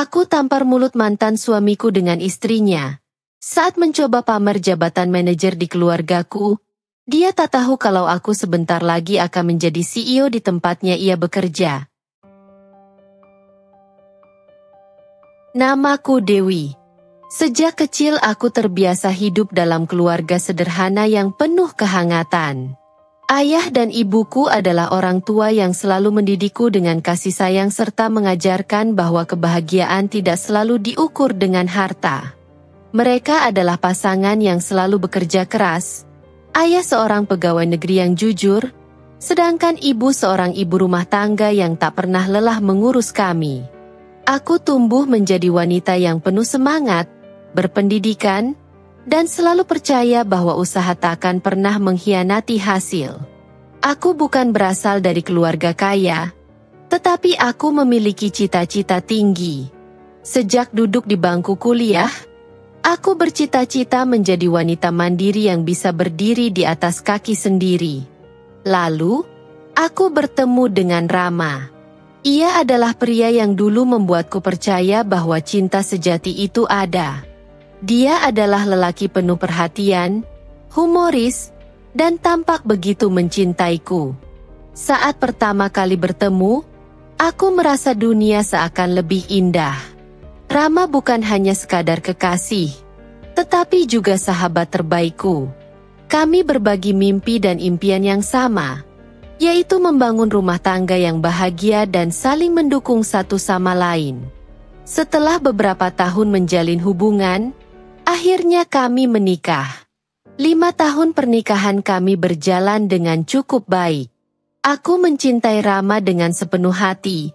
Aku tampar mulut mantan suamiku dengan istrinya. Saat mencoba pamer jabatan manajer di keluargaku, dia tak tahu kalau aku sebentar lagi akan menjadi CEO di tempatnya ia bekerja. Namaku Dewi. Sejak kecil aku terbiasa hidup dalam keluarga sederhana yang penuh kehangatan. Ayah dan ibuku adalah orang tua yang selalu mendidikku dengan kasih sayang serta mengajarkan bahwa kebahagiaan tidak selalu diukur dengan harta. Mereka adalah pasangan yang selalu bekerja keras. Ayah seorang pegawai negeri yang jujur, sedangkan ibu seorang ibu rumah tangga yang tak pernah lelah mengurus kami. Aku tumbuh menjadi wanita yang penuh semangat, berpendidikan, dan selalu percaya bahwa usaha tak akan pernah mengkhianati hasil. Aku bukan berasal dari keluarga kaya, tetapi aku memiliki cita-cita tinggi. Sejak duduk di bangku kuliah, aku bercita-cita menjadi wanita mandiri yang bisa berdiri di atas kaki sendiri. Lalu, aku bertemu dengan Rama. Ia adalah pria yang dulu membuatku percaya bahwa cinta sejati itu ada. Dia adalah lelaki penuh perhatian, humoris, dan tampak begitu mencintaiku. Saat pertama kali bertemu, aku merasa dunia seakan lebih indah. Rama bukan hanya sekadar kekasih, tetapi juga sahabat terbaikku. Kami berbagi mimpi dan impian yang sama, yaitu membangun rumah tangga yang bahagia dan saling mendukung satu sama lain. Setelah beberapa tahun menjalin hubungan, akhirnya kami menikah. 5 tahun pernikahan kami berjalan dengan cukup baik. Aku mencintai Rama dengan sepenuh hati,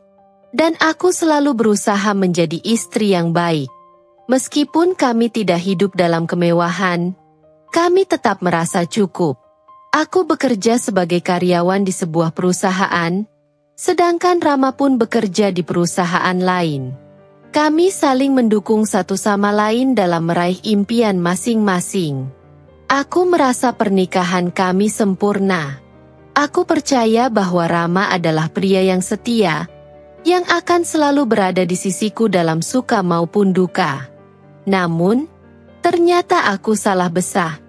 dan aku selalu berusaha menjadi istri yang baik. Meskipun kami tidak hidup dalam kemewahan, kami tetap merasa cukup. Aku bekerja sebagai karyawan di sebuah perusahaan, sedangkan Rama pun bekerja di perusahaan lain. Kami saling mendukung satu sama lain dalam meraih impian masing-masing. Aku merasa pernikahan kami sempurna. Aku percaya bahwa Rama adalah pria yang setia, yang akan selalu berada di sisiku dalam suka maupun duka. Namun, ternyata aku salah besar.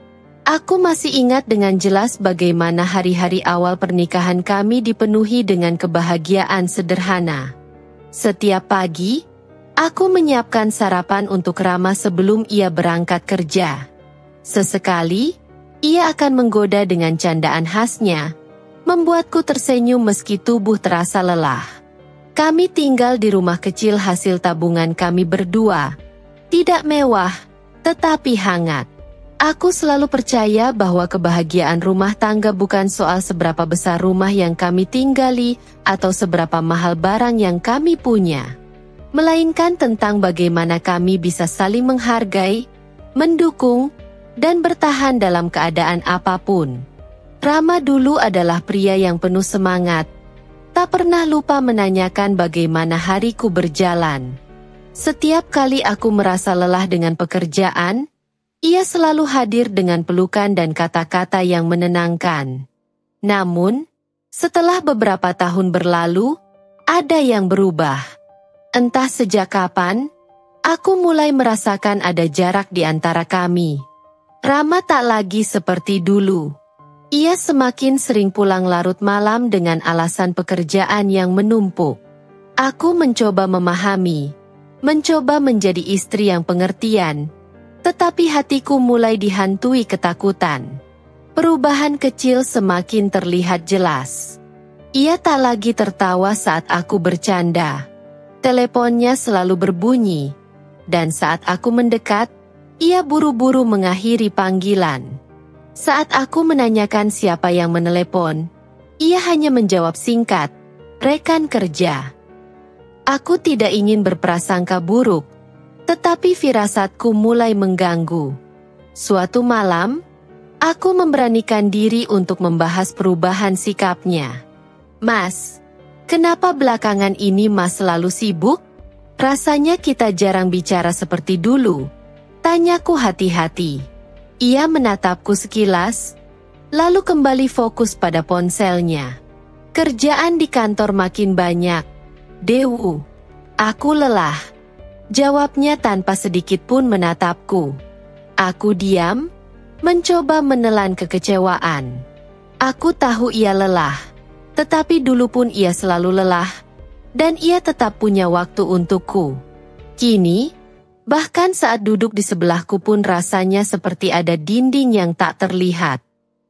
Aku masih ingat dengan jelas bagaimana hari-hari awal pernikahan kami dipenuhi dengan kebahagiaan sederhana. Setiap pagi, aku menyiapkan sarapan untuk Rama sebelum ia berangkat kerja. Sesekali, ia akan menggoda dengan candaan khasnya, membuatku tersenyum meski tubuh terasa lelah. Kami tinggal di rumah kecil hasil tabungan kami berdua. Tidak mewah, tetapi hangat. Aku selalu percaya bahwa kebahagiaan rumah tangga bukan soal seberapa besar rumah yang kami tinggali atau seberapa mahal barang yang kami punya, melainkan tentang bagaimana kami bisa saling menghargai, mendukung, dan bertahan dalam keadaan apapun. Rama dulu adalah pria yang penuh semangat, tak pernah lupa menanyakan bagaimana hariku berjalan. Setiap kali aku merasa lelah dengan pekerjaan, ia selalu hadir dengan pelukan dan kata-kata yang menenangkan. Namun, setelah beberapa tahun berlalu, ada yang berubah. Entah sejak kapan, aku mulai merasakan ada jarak di antara kami. Rama tak lagi seperti dulu. Ia semakin sering pulang larut malam dengan alasan pekerjaan yang menumpuk. Aku mencoba memahami, mencoba menjadi istri yang pengertian, tetapi hatiku mulai dihantui ketakutan. Perubahan kecil semakin terlihat jelas. Ia tak lagi tertawa saat aku bercanda. Teleponnya selalu berbunyi, dan saat aku mendekat, ia buru-buru mengakhiri panggilan. Saat aku menanyakan siapa yang menelepon, ia hanya menjawab singkat, "Rekan kerja." Aku tidak ingin berprasangka buruk, tetapi firasatku mulai mengganggu. Suatu malam, aku memberanikan diri untuk membahas perubahan sikapnya. "Mas, kenapa belakangan ini Mas selalu sibuk? Rasanya kita jarang bicara seperti dulu," tanyaku hati-hati. Ia menatapku sekilas, lalu kembali fokus pada ponselnya. "Kerjaan di kantor makin banyak, Dewu. Aku lelah." Jawabnya tanpa sedikit pun menatapku. Aku diam, mencoba menelan kekecewaan. Aku tahu ia lelah, tetapi dulu pun ia selalu lelah, dan ia tetap punya waktu untukku. Kini, bahkan saat duduk di sebelahku pun rasanya seperti ada dinding yang tak terlihat.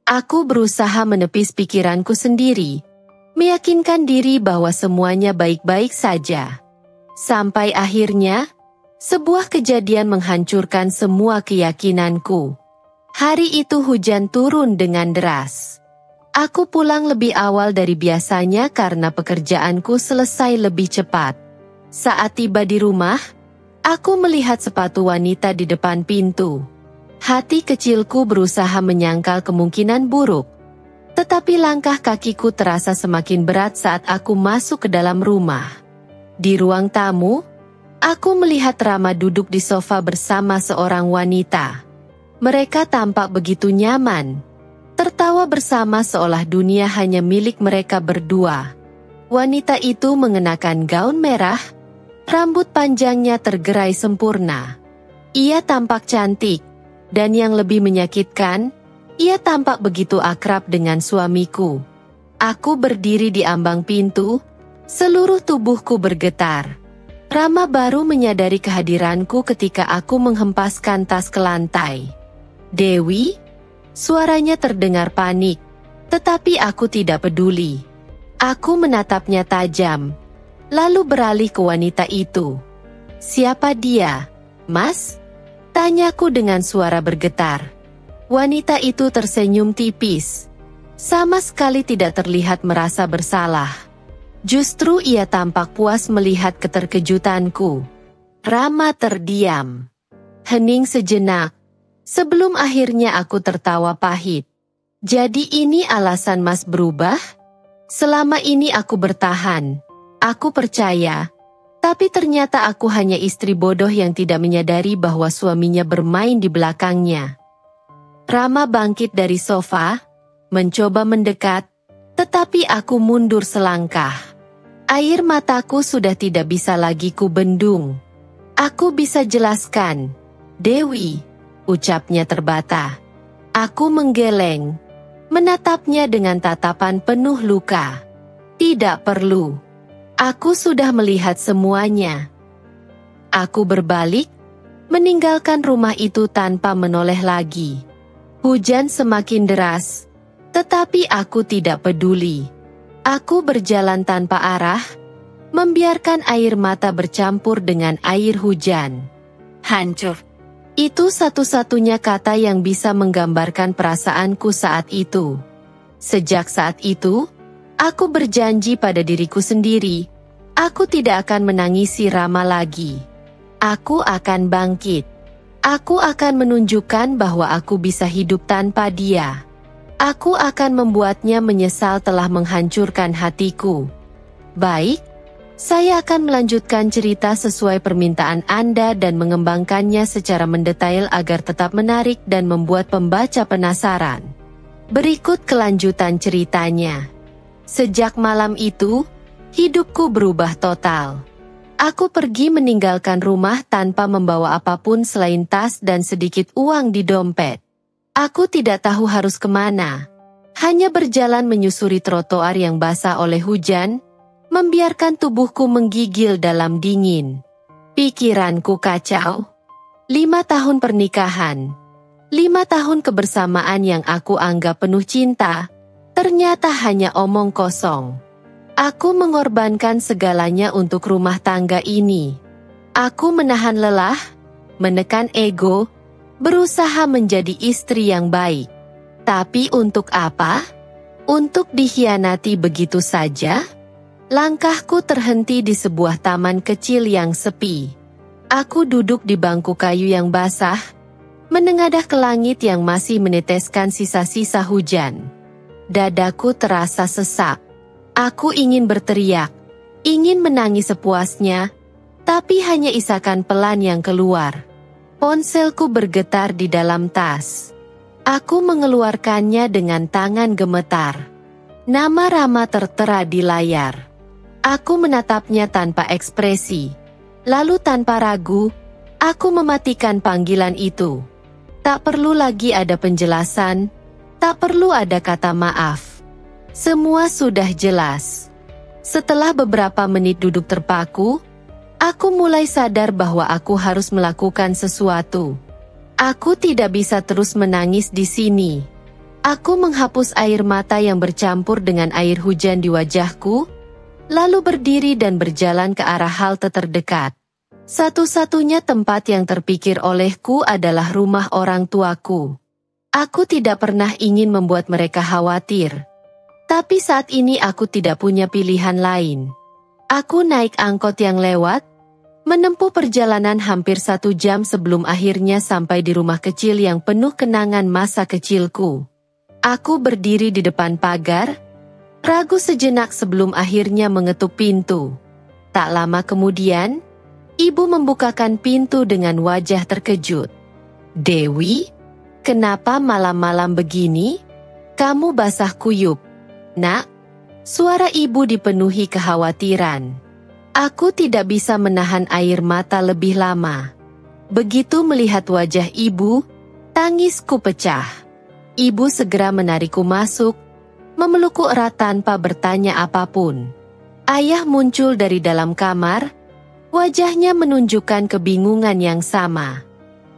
Aku berusaha menepis pikiranku sendiri, meyakinkan diri bahwa semuanya baik-baik saja. Sampai akhirnya, sebuah kejadian menghancurkan semua keyakinanku. Hari itu hujan turun dengan deras. Aku pulang lebih awal dari biasanya karena pekerjaanku selesai lebih cepat. Saat tiba di rumah, aku melihat sepatu wanita di depan pintu. Hati kecilku berusaha menyangkal kemungkinan buruk. Tetapi langkah kakiku terasa semakin berat saat aku masuk ke dalam rumah. Di ruang tamu, aku melihat Rama duduk di sofa bersama seorang wanita. Mereka tampak begitu nyaman, tertawa bersama seolah dunia hanya milik mereka berdua. Wanita itu mengenakan gaun merah, rambut panjangnya tergerai sempurna. Ia tampak cantik, dan yang lebih menyakitkan, ia tampak begitu akrab dengan suamiku. Aku berdiri di ambang pintu, seluruh tubuhku bergetar. Rama baru menyadari kehadiranku ketika aku menghempaskan tas ke lantai. "Dewi?" Suaranya terdengar panik, tetapi aku tidak peduli. Aku menatapnya tajam, lalu beralih ke wanita itu. "Siapa dia, Mas?" Tanyaku dengan suara bergetar. Wanita itu tersenyum tipis. Sama sekali tidak terlihat merasa bersalah. Justru ia tampak puas melihat keterkejutanku. Rama terdiam. Hening sejenak. Sebelum akhirnya aku tertawa pahit. "Jadi ini alasan Mas berubah? Selama ini aku bertahan. Aku percaya. Tapi ternyata aku hanya istri bodoh yang tidak menyadari bahwa suaminya bermain di belakangnya." Rama bangkit dari sofa, mencoba mendekat, tetapi aku mundur selangkah. Air mataku sudah tidak bisa lagi kubendung. "Aku bisa jelaskan, Dewi," ucapnya terbata. Aku menggeleng, menatapnya dengan tatapan penuh luka. "Tidak perlu. Aku sudah melihat semuanya." Aku berbalik, meninggalkan rumah itu tanpa menoleh lagi. Hujan semakin deras, tetapi aku tidak peduli. Aku berjalan tanpa arah, membiarkan air mata bercampur dengan air hujan. Hancur. Itu satu-satunya kata yang bisa menggambarkan perasaanku saat itu. Sejak saat itu, aku berjanji pada diriku sendiri, aku tidak akan menangisi Rama lagi. Aku akan bangkit. Aku akan menunjukkan bahwa aku bisa hidup tanpa dia. Aku akan membuatnya menyesal telah menghancurkan hatiku. Baik, saya akan melanjutkan cerita sesuai permintaan Anda dan mengembangkannya secara mendetail agar tetap menarik dan membuat pembaca penasaran. Berikut kelanjutan ceritanya. Sejak malam itu, hidupku berubah total. Aku pergi meninggalkan rumah tanpa membawa apapun selain tas dan sedikit uang di dompet. Aku tidak tahu harus kemana. Hanya berjalan menyusuri trotoar yang basah oleh hujan, membiarkan tubuhku menggigil dalam dingin. Pikiranku kacau. 5 tahun pernikahan. 5 tahun kebersamaan yang aku anggap penuh cinta, ternyata hanya omong kosong. Aku mengorbankan segalanya untuk rumah tangga ini. Aku menahan lelah, menekan ego, berusaha menjadi istri yang baik. Tapi untuk apa? Untuk dikhianati begitu saja? Langkahku terhenti di sebuah taman kecil yang sepi. Aku duduk di bangku kayu yang basah, menengadah ke langit yang masih meneteskan sisa-sisa hujan. Dadaku terasa sesak. Aku ingin berteriak, ingin menangis sepuasnya, tapi hanya isakan pelan yang keluar. Ponselku bergetar di dalam tas. Aku mengeluarkannya dengan tangan gemetar. Nama Rama tertera di layar. Aku menatapnya tanpa ekspresi. Lalu tanpa ragu, aku mematikan panggilan itu. Tak perlu lagi ada penjelasan, tak perlu ada kata maaf. Semua sudah jelas. Setelah beberapa menit duduk terpaku, aku mulai sadar bahwa aku harus melakukan sesuatu. Aku tidak bisa terus menangis di sini. Aku menghapus air mata yang bercampur dengan air hujan di wajahku, lalu berdiri dan berjalan ke arah halte terdekat. Satu-satunya tempat yang terpikir olehku adalah rumah orang tuaku. Aku tidak pernah ingin membuat mereka khawatir. Tapi saat ini aku tidak punya pilihan lain. Aku naik angkot yang lewat, menempuh perjalanan hampir 1 jam sebelum akhirnya sampai di rumah kecil yang penuh kenangan masa kecilku. Aku berdiri di depan pagar, ragu sejenak sebelum akhirnya mengetuk pintu. Tak lama kemudian, ibu membukakan pintu dengan wajah terkejut. "Dewi, kenapa malam-malam begini? Kamu basah kuyup." "Nak," suara ibu dipenuhi kekhawatiran. Aku tidak bisa menahan air mata lebih lama. Begitu melihat wajah ibu, tangisku pecah. Ibu segera menarikku masuk, memelukku erat tanpa bertanya apapun. Ayah muncul dari dalam kamar, wajahnya menunjukkan kebingungan yang sama.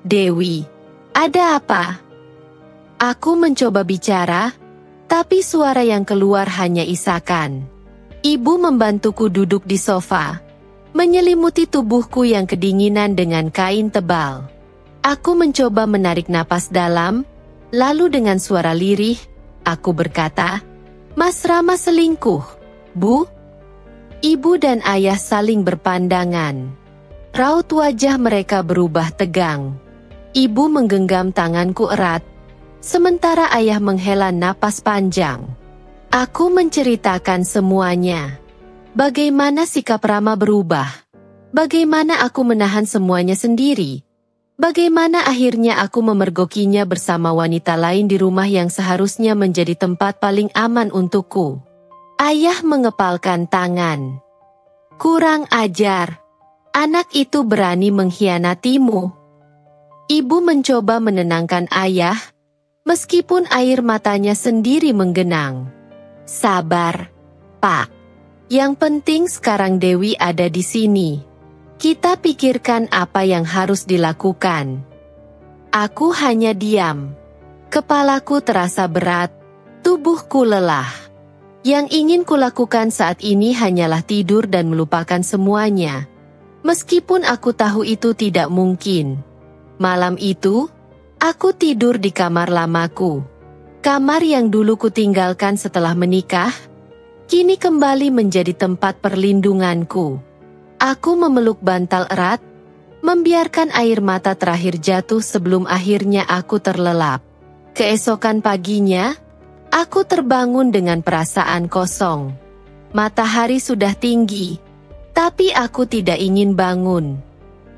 "Dewi, ada apa?" Aku mencoba bicara, tapi suara yang keluar hanya isakan. Ibu membantuku duduk di sofa, menyelimuti tubuhku yang kedinginan dengan kain tebal. Aku mencoba menarik napas dalam, lalu dengan suara lirih, aku berkata, "Mas Rama selingkuh, Bu?" Ibu dan ayah saling berpandangan. Raut wajah mereka berubah tegang. Ibu menggenggam tanganku erat, sementara ayah menghela napas panjang. Aku menceritakan semuanya. Bagaimana sikap Rama berubah. Bagaimana aku menahan semuanya sendiri. Bagaimana akhirnya aku memergokinya bersama wanita lain di rumah yang seharusnya menjadi tempat paling aman untukku. Ayah mengepalkan tangan. "Kurang ajar. Anak itu berani mengkhianatimu." Ibu mencoba menenangkan ayah, meskipun air matanya sendiri menggenang. "Sabar, Pak. Yang penting sekarang Dewi ada di sini. Kita pikirkan apa yang harus dilakukan." Aku hanya diam. Kepalaku terasa berat, tubuhku lelah. Yang ingin kulakukan saat ini hanyalah tidur dan melupakan semuanya. Meskipun aku tahu itu tidak mungkin. Malam itu, aku tidur di kamar lamaku. Kamar yang dulu kutinggalkan setelah menikah, kini kembali menjadi tempat perlindunganku. Aku memeluk bantal erat, membiarkan air mata terakhir jatuh sebelum akhirnya aku terlelap. Keesokan paginya, aku terbangun dengan perasaan kosong. Matahari sudah tinggi, tapi aku tidak ingin bangun.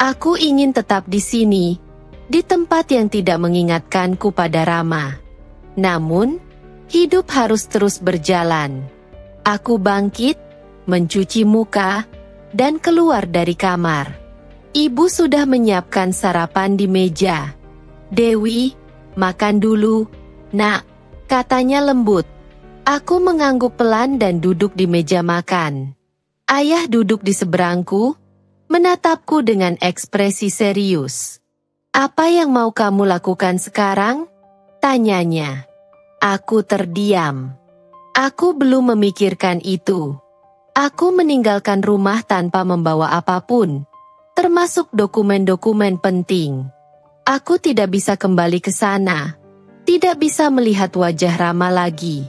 Aku ingin tetap di sini, di tempat yang tidak mengingatkanku pada Rama. Namun, hidup harus terus berjalan. Aku bangkit, mencuci muka, dan keluar dari kamar. Ibu sudah menyiapkan sarapan di meja. "Dewi, makan dulu, Nak," katanya lembut. Aku mengangguk pelan dan duduk di meja makan. Ayah duduk di seberangku, menatapku dengan ekspresi serius. "Apa yang mau kamu lakukan sekarang?" tanyanya. Aku terdiam. Aku belum memikirkan itu. Aku meninggalkan rumah tanpa membawa apapun, termasuk dokumen-dokumen penting. Aku tidak bisa kembali ke sana, tidak bisa melihat wajah Rama lagi.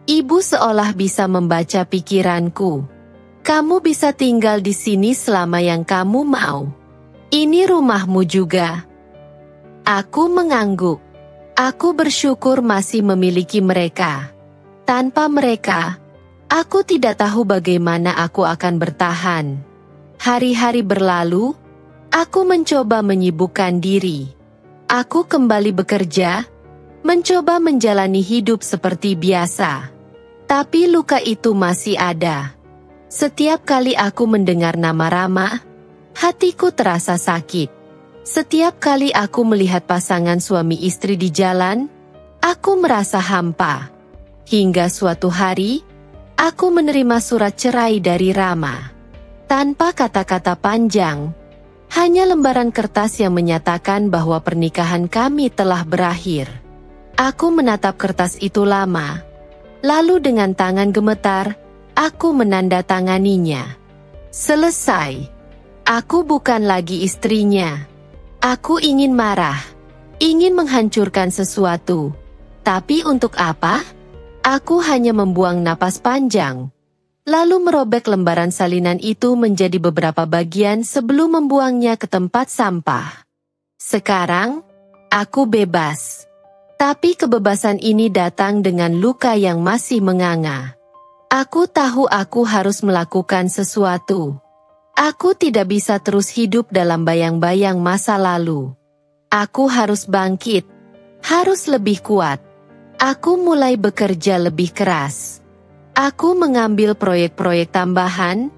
Ibu seolah bisa membaca pikiranku. "Kamu bisa tinggal di sini selama yang kamu mau. Ini rumahmu juga." Aku mengangguk. Aku bersyukur masih memiliki mereka. Tanpa mereka, aku tidak tahu bagaimana aku akan bertahan. Hari-hari berlalu, aku mencoba menyibukkan diri. Aku kembali bekerja, mencoba menjalani hidup seperti biasa. Tapi luka itu masih ada. Setiap kali aku mendengar nama Rama, Hatiku terasa sakit. Setiap kali aku melihat pasangan suami istri di jalan, aku merasa hampa. Hingga suatu hari, aku menerima surat cerai dari Rama. Tanpa kata-kata panjang, hanya lembaran kertas yang menyatakan bahwa pernikahan kami telah berakhir. Aku menatap kertas itu lama, lalu dengan tangan gemetar, aku menandatanganinya. Selesai. Aku bukan lagi istrinya. Aku ingin marah, ingin menghancurkan sesuatu. Tapi untuk apa? Aku hanya membuang napas panjang, lalu merobek lembaran salinan itu menjadi beberapa bagian sebelum membuangnya ke tempat sampah. Sekarang, aku bebas. Tapi kebebasan ini datang dengan luka yang masih menganga. Aku tahu aku harus melakukan sesuatu. Aku tidak bisa terus hidup dalam bayang-bayang masa lalu. Aku harus bangkit, harus lebih kuat. Aku mulai bekerja lebih keras. Aku mengambil proyek-proyek tambahan,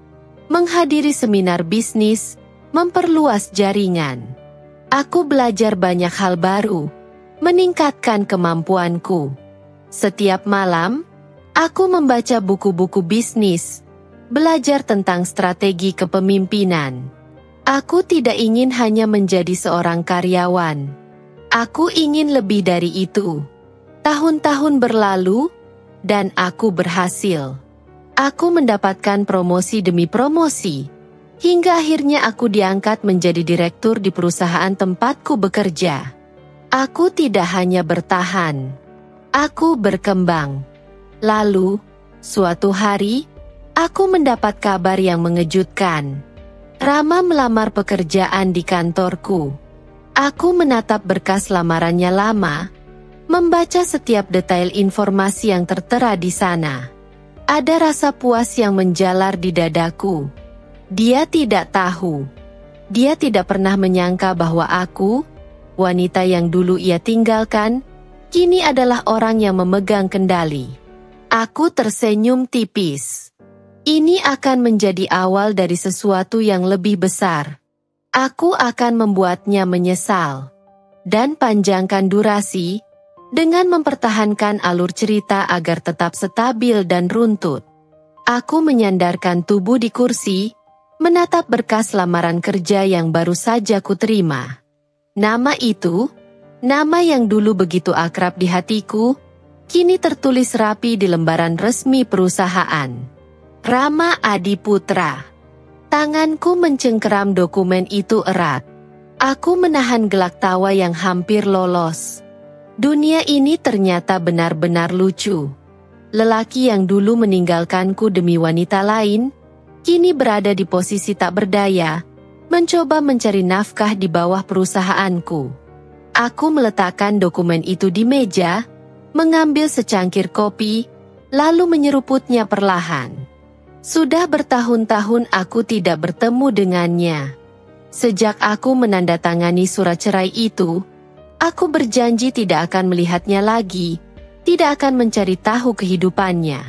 menghadiri seminar bisnis, memperluas jaringan. Aku belajar banyak hal baru, meningkatkan kemampuanku. Setiap malam, aku membaca buku-buku bisnis, belajar tentang strategi kepemimpinan. Aku tidak ingin hanya menjadi seorang karyawan. Aku ingin lebih dari itu. Tahun-tahun berlalu, dan aku berhasil. Aku mendapatkan promosi demi promosi, hingga akhirnya aku diangkat menjadi direktur di perusahaan tempatku bekerja. Aku tidak hanya bertahan, aku berkembang. Lalu, suatu hari, aku mendapat kabar yang mengejutkan. Rama melamar pekerjaan di kantorku. Aku menatap berkas lamarannya lama, membaca setiap detail informasi yang tertera di sana. Ada rasa puas yang menjalar di dadaku. Dia tidak tahu. Dia tidak pernah menyangka bahwa aku, wanita yang dulu ia tinggalkan, kini adalah orang yang memegang kendali. Aku tersenyum tipis. Ini akan menjadi awal dari sesuatu yang lebih besar. Aku akan membuatnya menyesal. Dan panjangkan durasi, dengan mempertahankan alur cerita agar tetap stabil dan runtut. Aku menyandarkan tubuh di kursi, menatap berkas lamaran kerja yang baru saja kuterima. Nama itu, nama yang dulu begitu akrab di hatiku, kini tertulis rapi di lembaran resmi perusahaan. Rama Adiputra. Tanganku mencengkeram dokumen itu erat. Aku menahan gelak tawa yang hampir lolos. Dunia ini ternyata benar-benar lucu. Lelaki yang dulu meninggalkanku demi wanita lain, kini berada di posisi tak berdaya, mencoba mencari nafkah di bawah perusahaanku. Aku meletakkan dokumen itu di meja, mengambil secangkir kopi, lalu menyeruputnya perlahan. Sudah bertahun-tahun aku tidak bertemu dengannya. Sejak aku menandatangani surat cerai itu, aku berjanji tidak akan melihatnya lagi, tidak akan mencari tahu kehidupannya.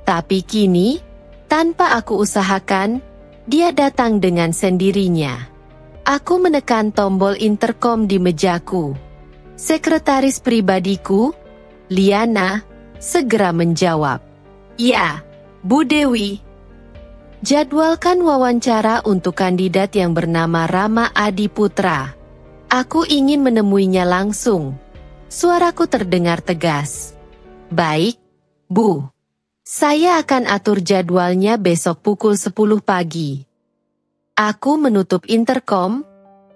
Tapi kini, tanpa aku usahakan, dia datang dengan sendirinya. Aku menekan tombol interkom di mejaku. Sekretaris pribadiku, Liana, segera menjawab. "Ya, Bu Dewi." Jadwalkan wawancara untuk kandidat yang bernama Rama Adiputra. Aku ingin menemuinya langsung. Suaraku terdengar tegas. "Baik, Bu. Saya akan atur jadwalnya besok pukul 10 pagi. Aku menutup interkom,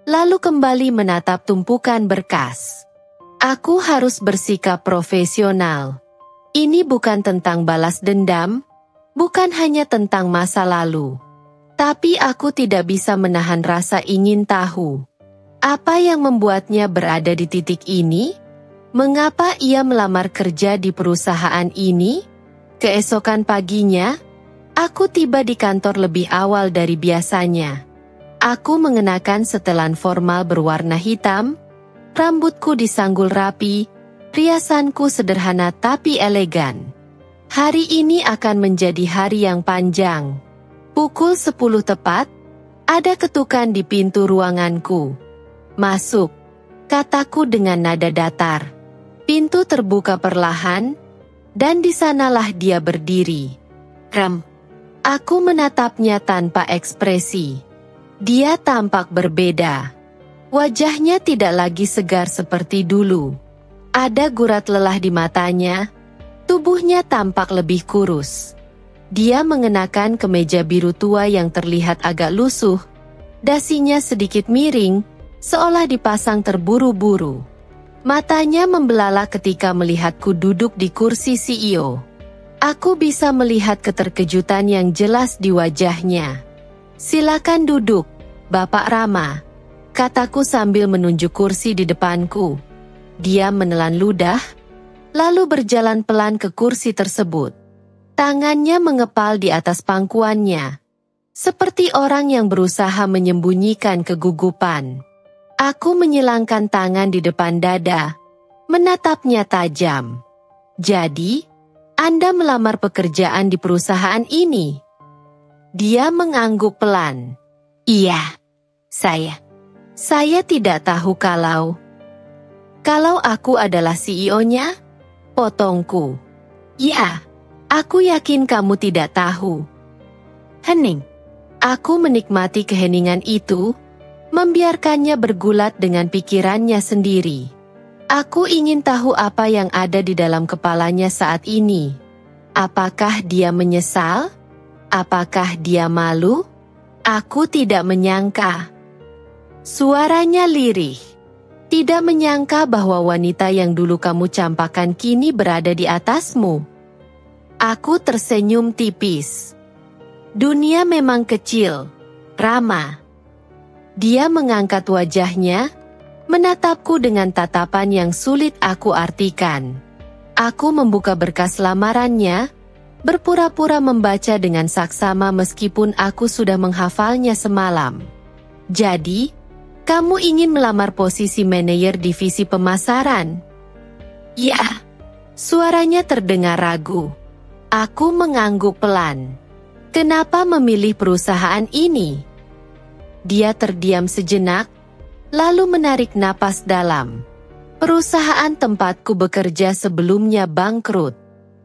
lalu kembali menatap tumpukan berkas. Aku harus bersikap profesional. Ini bukan tentang balas dendam, bukan hanya tentang masa lalu. Tapi aku tidak bisa menahan rasa ingin tahu. Apa yang membuatnya berada di titik ini? Mengapa ia melamar kerja di perusahaan ini? Keesokan paginya, aku tiba di kantor lebih awal dari biasanya. Aku mengenakan setelan formal berwarna hitam, rambutku disanggul rapi, riasanku sederhana tapi elegan. Hari ini akan menjadi hari yang panjang. Pukul 10 tepat, Ada ketukan di pintu ruanganku. "Masuk," kataku dengan nada datar. Pintu terbuka perlahan, dan di sanalah dia berdiri. Aku menatapnya tanpa ekspresi. Dia tampak berbeda. Wajahnya tidak lagi segar seperti dulu. Ada gurat lelah di matanya. Tubuhnya tampak lebih kurus. Dia mengenakan kemeja biru tua yang terlihat agak lusuh. Dasinya sedikit miring, seolah dipasang terburu-buru. Matanya membelalak ketika melihatku duduk di kursi CEO. Aku bisa melihat keterkejutan yang jelas di wajahnya. "Silakan duduk, Bapak Rama," kataku sambil menunjuk kursi di depanku. Dia menelan ludah, lalu berjalan pelan ke kursi tersebut. Tangannya mengepal di atas pangkuannya, seperti orang yang berusaha menyembunyikan kegugupan. Aku menyilangkan tangan di depan dada, menatapnya tajam. "Jadi, Anda melamar pekerjaan di perusahaan ini?" Dia mengangguk pelan. "Iya, saya tidak tahu kalau aku adalah CEO-nya?" Potongku. "Ya, aku yakin kamu tidak tahu." Hening. Aku menikmati keheningan itu, membiarkannya bergulat dengan pikirannya sendiri. Aku ingin tahu apa yang ada di dalam kepalanya saat ini. Apakah dia menyesal? Apakah dia malu? Aku tidak menyangka. Suaranya lirih. "Tidak menyangka bahwa wanita yang dulu kamu campakkan kini berada di atasmu." Aku tersenyum tipis. "Dunia memang kecil, Rama." Dia mengangkat wajahnya, menatapku dengan tatapan yang sulit aku artikan. Aku membuka berkas lamarannya, berpura-pura membaca dengan saksama meskipun aku sudah menghafalnya semalam. "Jadi, kamu ingin melamar posisi manajer divisi pemasaran?" "Ya." Suaranya terdengar ragu. Aku mengangguk pelan. "Kenapa memilih perusahaan ini?" Dia terdiam sejenak, lalu menarik napas dalam. "Perusahaan tempatku bekerja sebelumnya bangkrut.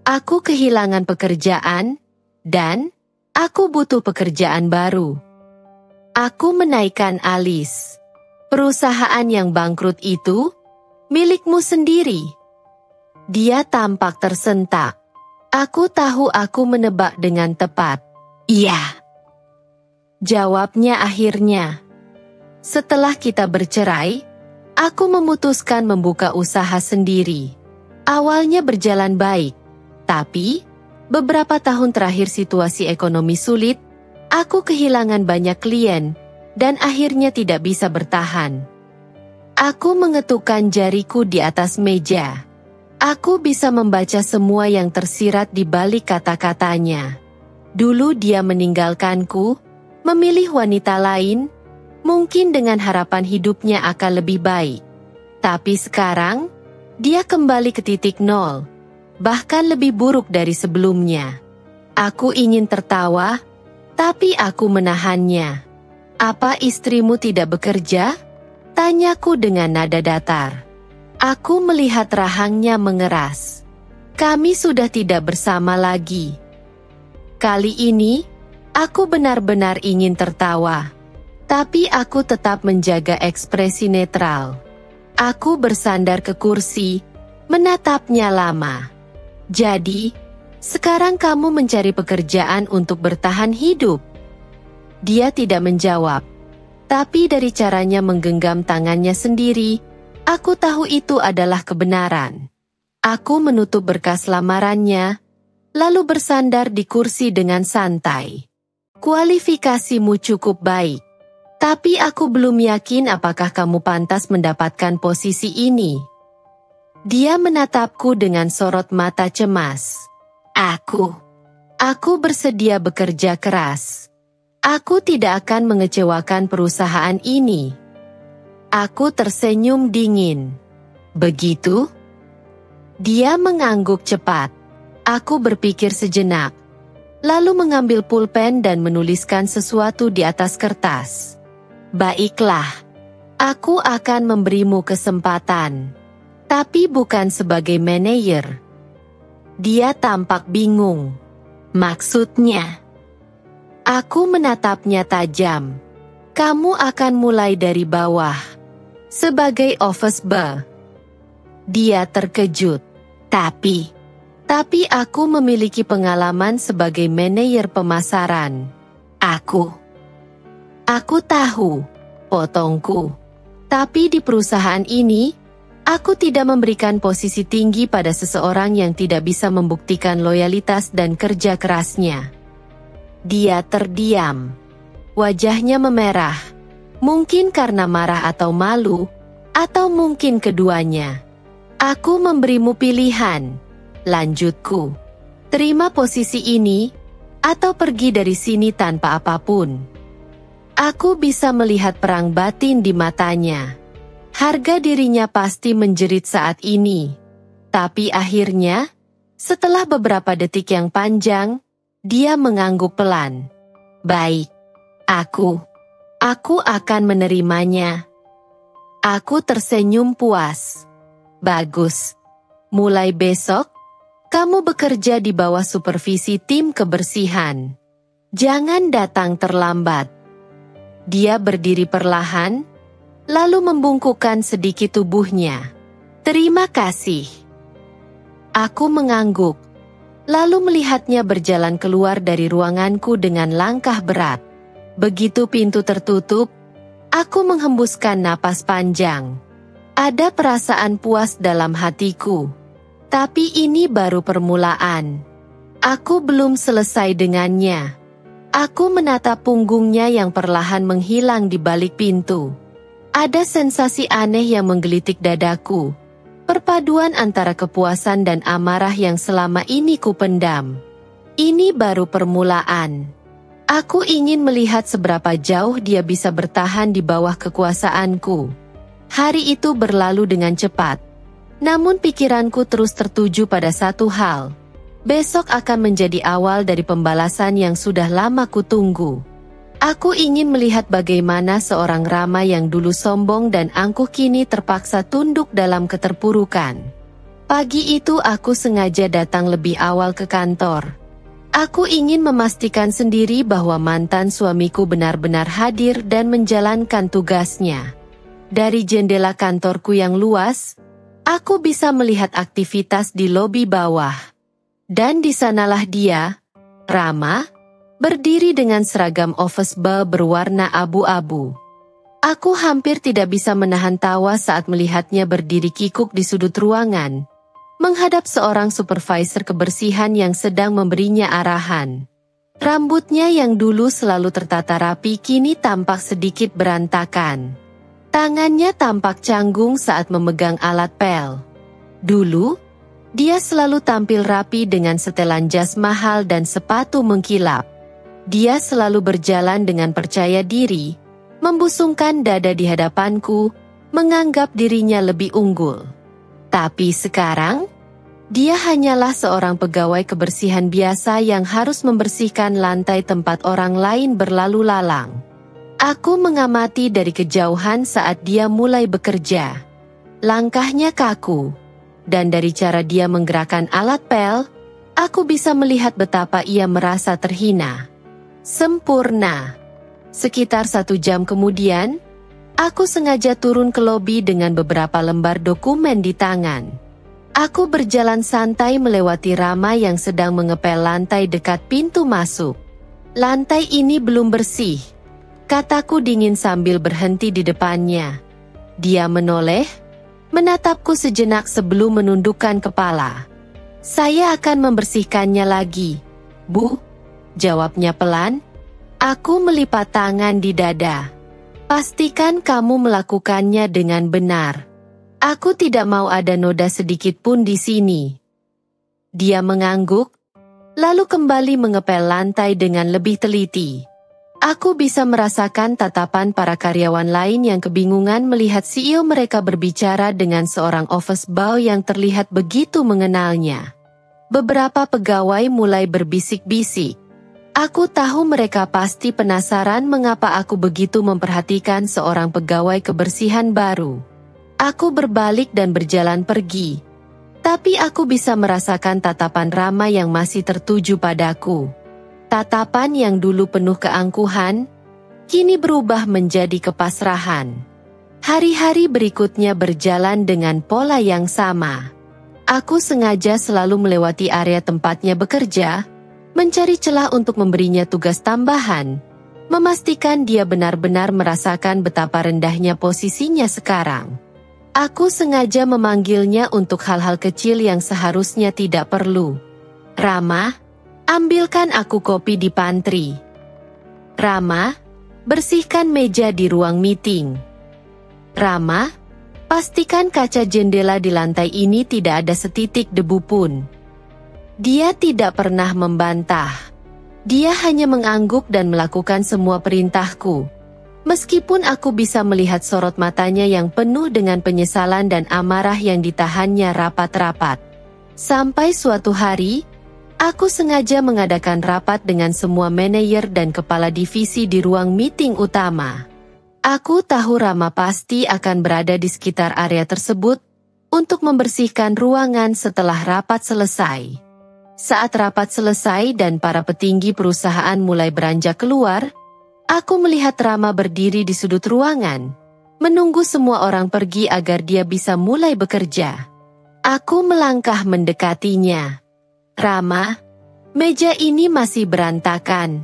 Aku kehilangan pekerjaan, dan aku butuh pekerjaan baru." Aku menaikkan alis. "Perusahaan yang bangkrut itu milikmu sendiri?" Dia tampak tersentak. Aku tahu aku menebak dengan tepat. "Iya," jawabnya akhirnya. "Setelah kita bercerai, aku memutuskan membuka usaha sendiri. Awalnya berjalan baik, tapi beberapa tahun terakhir situasi ekonomi sulit, aku kehilangan banyak klien, dan akhirnya tidak bisa bertahan." Aku mengetukkan jariku di atas meja. Aku bisa membaca semua yang tersirat di balik kata-katanya. Dulu dia meninggalkanku, memilih wanita lain, mungkin dengan harapan hidupnya akan lebih baik. Tapi sekarang, dia kembali ke titik nol, bahkan lebih buruk dari sebelumnya. Aku ingin tertawa, tapi aku menahannya. "Apa istrimu tidak bekerja?" tanyaku dengan nada datar. Aku melihat rahangnya mengeras. "Kami sudah tidak bersama lagi." Kali ini, aku benar-benar ingin tertawa, tapi aku tetap menjaga ekspresi netral. Aku bersandar ke kursi, menatapnya lama. "Jadi, sekarang kamu mencari pekerjaan untuk bertahan hidup?" Dia tidak menjawab, tapi dari caranya menggenggam tangannya sendiri, aku tahu itu adalah kebenaran. Aku menutup berkas lamarannya, lalu bersandar di kursi dengan santai. "Kualifikasimu cukup baik, tapi aku belum yakin apakah kamu pantas mendapatkan posisi ini." Dia menatapku dengan sorot mata cemas. Aku bersedia bekerja keras. Aku tidak akan mengecewakan perusahaan ini." Aku tersenyum dingin. "Begitu?" Dia mengangguk cepat. Aku berpikir sejenak. lalu mengambil pulpen dan menuliskan sesuatu di atas kertas. Baiklah, aku akan memberimu kesempatan, tapi bukan sebagai manajer. Dia tampak bingung. Maksudnya? Aku menatapnya tajam. Kamu akan mulai dari bawah, sebagai office boy. Dia terkejut. Tapi aku memiliki pengalaman sebagai manajer pemasaran. Aku tahu, potongku. Tapi di perusahaan ini, aku tidak memberikan posisi tinggi pada seseorang yang tidak bisa membuktikan loyalitas dan kerja kerasnya. Dia terdiam. Wajahnya memerah. Mungkin karena marah atau malu, atau mungkin keduanya. Aku memberimu pilihan, lanjutku. Terima posisi ini, atau pergi dari sini tanpa apapun. Aku bisa melihat perang batin di matanya. Harga dirinya pasti menjerit saat ini. Tapi akhirnya, setelah beberapa detik yang panjang, dia mengangguk pelan. Baik, aku akan menerimanya. Aku tersenyum puas. Bagus. Mulai besok, kamu bekerja di bawah supervisi tim kebersihan. Jangan datang terlambat. Dia berdiri perlahan, lalu membungkukkan sedikit tubuhnya. Terima kasih. Aku mengangguk, lalu melihatnya berjalan keluar dari ruanganku dengan langkah berat. Begitu pintu tertutup, aku menghembuskan napas panjang. Ada perasaan puas dalam hatiku. Tapi ini baru permulaan. Aku belum selesai dengannya. Aku menatap punggungnya yang perlahan menghilang di balik pintu. Ada sensasi aneh yang menggelitik dadaku. Perpaduan antara kepuasan dan amarah yang selama ini kupendam. Ini baru permulaan. Aku ingin melihat seberapa jauh dia bisa bertahan di bawah kekuasaanku. Hari itu berlalu dengan cepat. Namun pikiranku terus tertuju pada satu hal. Besok akan menjadi awal dari pembalasan yang sudah lama kutunggu. Aku ingin melihat bagaimana seorang Rama yang dulu sombong dan angkuh kini terpaksa tunduk dalam keterpurukan. Pagi itu aku sengaja datang lebih awal ke kantor. Aku ingin memastikan sendiri bahwa mantan suamiku benar-benar hadir dan menjalankan tugasnya. Dari jendela kantorku yang luas, aku bisa melihat aktivitas di lobi bawah. Dan di sanalah dia, Rama, berdiri dengan seragam office boy berwarna abu-abu. Aku hampir tidak bisa menahan tawa saat melihatnya berdiri kikuk di sudut ruangan, menghadap seorang supervisor kebersihan yang sedang memberinya arahan. Rambutnya yang dulu selalu tertata rapi kini tampak sedikit berantakan. Tangannya tampak canggung saat memegang alat pel. Dulu, dia selalu tampil rapi dengan setelan jas mahal dan sepatu mengkilap. Dia selalu berjalan dengan percaya diri, membusungkan dada di hadapanku, menganggap dirinya lebih unggul. Tapi sekarang, dia hanyalah seorang pegawai kebersihan biasa yang harus membersihkan lantai tempat orang lain berlalu lalang. Aku mengamati dari kejauhan saat dia mulai bekerja. Langkahnya kaku, dan dari cara dia menggerakkan alat pel, aku bisa melihat betapa ia merasa terhina. Sempurna. Sekitar 1 jam kemudian, aku sengaja turun ke lobi dengan beberapa lembar dokumen di tangan. Aku berjalan santai melewati Rama yang sedang mengepel lantai dekat pintu masuk. Lantai ini belum bersih. Kataku dingin sambil berhenti di depannya. Dia menoleh, menatapku sejenak sebelum menundukkan kepala. Saya akan membersihkannya lagi, Bu, jawabnya pelan. Aku melipat tangan di dada. Pastikan kamu melakukannya dengan benar. Aku tidak mau ada noda sedikit pun di sini. Dia mengangguk, lalu kembali mengepel lantai dengan lebih teliti. Aku bisa merasakan tatapan para karyawan lain yang kebingungan melihat CEO mereka berbicara dengan seorang office boy yang terlihat begitu mengenalnya. Beberapa pegawai mulai berbisik-bisik. Aku tahu mereka pasti penasaran mengapa aku begitu memperhatikan seorang pegawai kebersihan baru. Aku berbalik dan berjalan pergi. Tapi aku bisa merasakan tatapan Rama yang masih tertuju padaku. Tatapan yang dulu penuh keangkuhan, kini berubah menjadi kepasrahan. Hari-hari berikutnya berjalan dengan pola yang sama. Aku sengaja selalu melewati area tempatnya bekerja, mencari celah untuk memberinya tugas tambahan, memastikan dia benar-benar merasakan betapa rendahnya posisinya sekarang. Aku sengaja memanggilnya untuk hal-hal kecil yang seharusnya tidak perlu. Rama, ambilkan aku kopi di pantry. Rama, bersihkan meja di ruang meeting. Rama, pastikan kaca jendela di lantai ini tidak ada setitik debu pun. Dia tidak pernah membantah. Dia hanya mengangguk dan melakukan semua perintahku. Meskipun aku bisa melihat sorot matanya yang penuh dengan penyesalan dan amarah yang ditahannya rapat-rapat. Sampai suatu hari, aku sengaja mengadakan rapat dengan semua manajer dan kepala divisi di ruang meeting utama. Aku tahu Rama pasti akan berada di sekitar area tersebut untuk membersihkan ruangan setelah rapat selesai. Saat rapat selesai dan para petinggi perusahaan mulai beranjak keluar, aku melihat Rama berdiri di sudut ruangan, menunggu semua orang pergi agar dia bisa mulai bekerja. Aku melangkah mendekatinya. Rama, meja ini masih berantakan.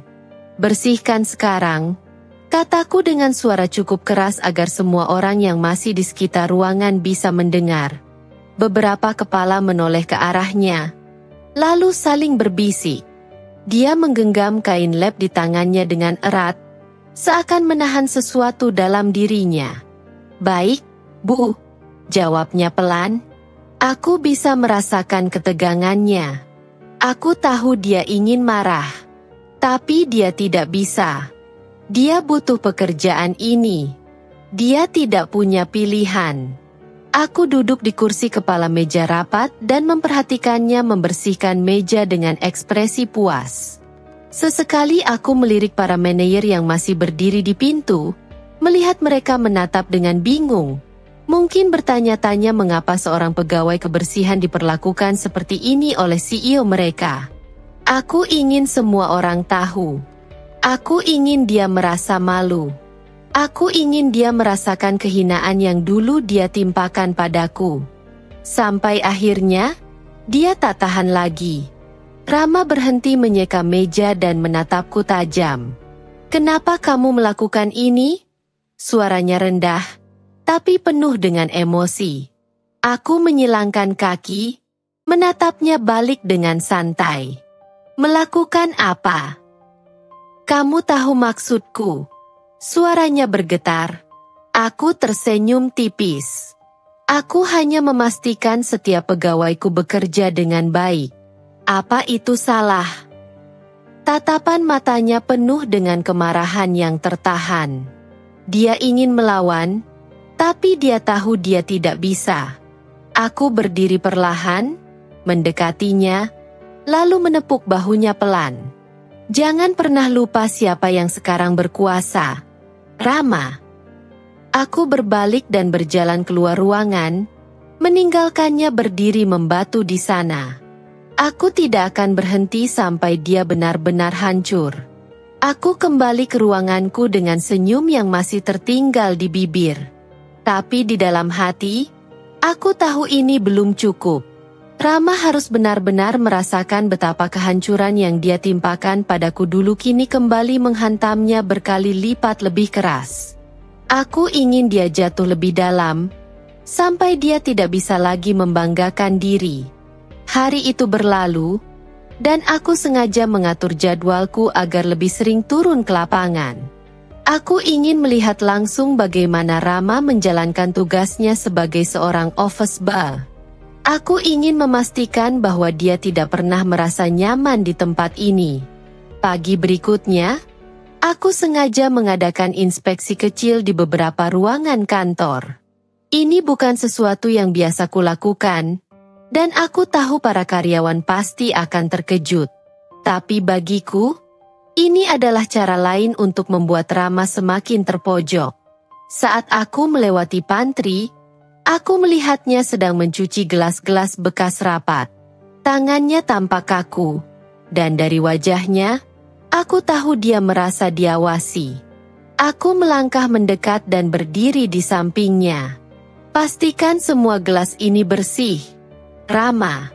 Bersihkan sekarang, kataku dengan suara cukup keras agar semua orang yang masih di sekitar ruangan bisa mendengar. Beberapa kepala menoleh ke arahnya, lalu saling berbisik. Dia menggenggam kain lap di tangannya dengan erat, seakan menahan sesuatu dalam dirinya. Baik, Bu, jawabnya pelan. Aku bisa merasakan ketegangannya. Aku tahu dia ingin marah, tapi dia tidak bisa. Dia butuh pekerjaan ini. Dia tidak punya pilihan. Aku duduk di kursi kepala meja rapat dan memperhatikannya membersihkan meja dengan ekspresi puas. Sesekali aku melirik para manajer yang masih berdiri di pintu, melihat mereka menatap dengan bingung. Mungkin bertanya-tanya mengapa seorang pegawai kebersihan diperlakukan seperti ini oleh CEO mereka. Aku ingin semua orang tahu. Aku ingin dia merasa malu. Aku ingin dia merasakan kehinaan yang dulu dia timpakan padaku. Sampai akhirnya, dia tak tahan lagi. Rama berhenti menyeka meja dan menatapku tajam. "Kenapa kamu melakukan ini?" Suaranya rendah, tapi penuh dengan emosi. Aku menyilangkan kaki, menatapnya balik dengan santai. "Melakukan apa? Kamu tahu maksudku." Suaranya bergetar. Aku tersenyum tipis. Aku hanya memastikan setiap pegawaiku bekerja dengan baik. Apa itu salah? Tatapan matanya penuh dengan kemarahan yang tertahan. Dia ingin melawan, tapi dia tahu dia tidak bisa. Aku berdiri perlahan, mendekatinya, lalu menepuk bahunya pelan. "Jangan pernah lupa siapa yang sekarang berkuasa, Rama." Aku berbalik dan berjalan keluar ruangan, meninggalkannya berdiri membatu di sana. Aku tidak akan berhenti sampai dia benar-benar hancur. Aku kembali ke ruanganku dengan senyum yang masih tertinggal di bibir. Tapi di dalam hati, aku tahu ini belum cukup. Rama harus benar-benar merasakan betapa kehancuran yang dia timpakan padaku dulu kini kembali menghantamnya berkali lipat lebih keras. Aku ingin dia jatuh lebih dalam, sampai dia tidak bisa lagi membanggakan diri. Hari itu berlalu, dan aku sengaja mengatur jadwalku agar lebih sering turun ke lapangan. Aku ingin melihat langsung bagaimana Rama menjalankan tugasnya sebagai seorang office boy. Aku ingin memastikan bahwa dia tidak pernah merasa nyaman di tempat ini. Pagi berikutnya, aku sengaja mengadakan inspeksi kecil di beberapa ruangan kantor. Ini bukan sesuatu yang biasa kulakukan, dan aku tahu para karyawan pasti akan terkejut. Tapi bagiku, Ini adalah cara lain untuk membuat Rama semakin terpojok. Saat aku melewati pantry, aku melihatnya sedang mencuci gelas-gelas bekas rapat. Tangannya tampak kaku, dan dari wajahnya, aku tahu dia merasa diawasi. Aku melangkah mendekat dan berdiri di sampingnya. Pastikan semua gelas ini bersih, Rama.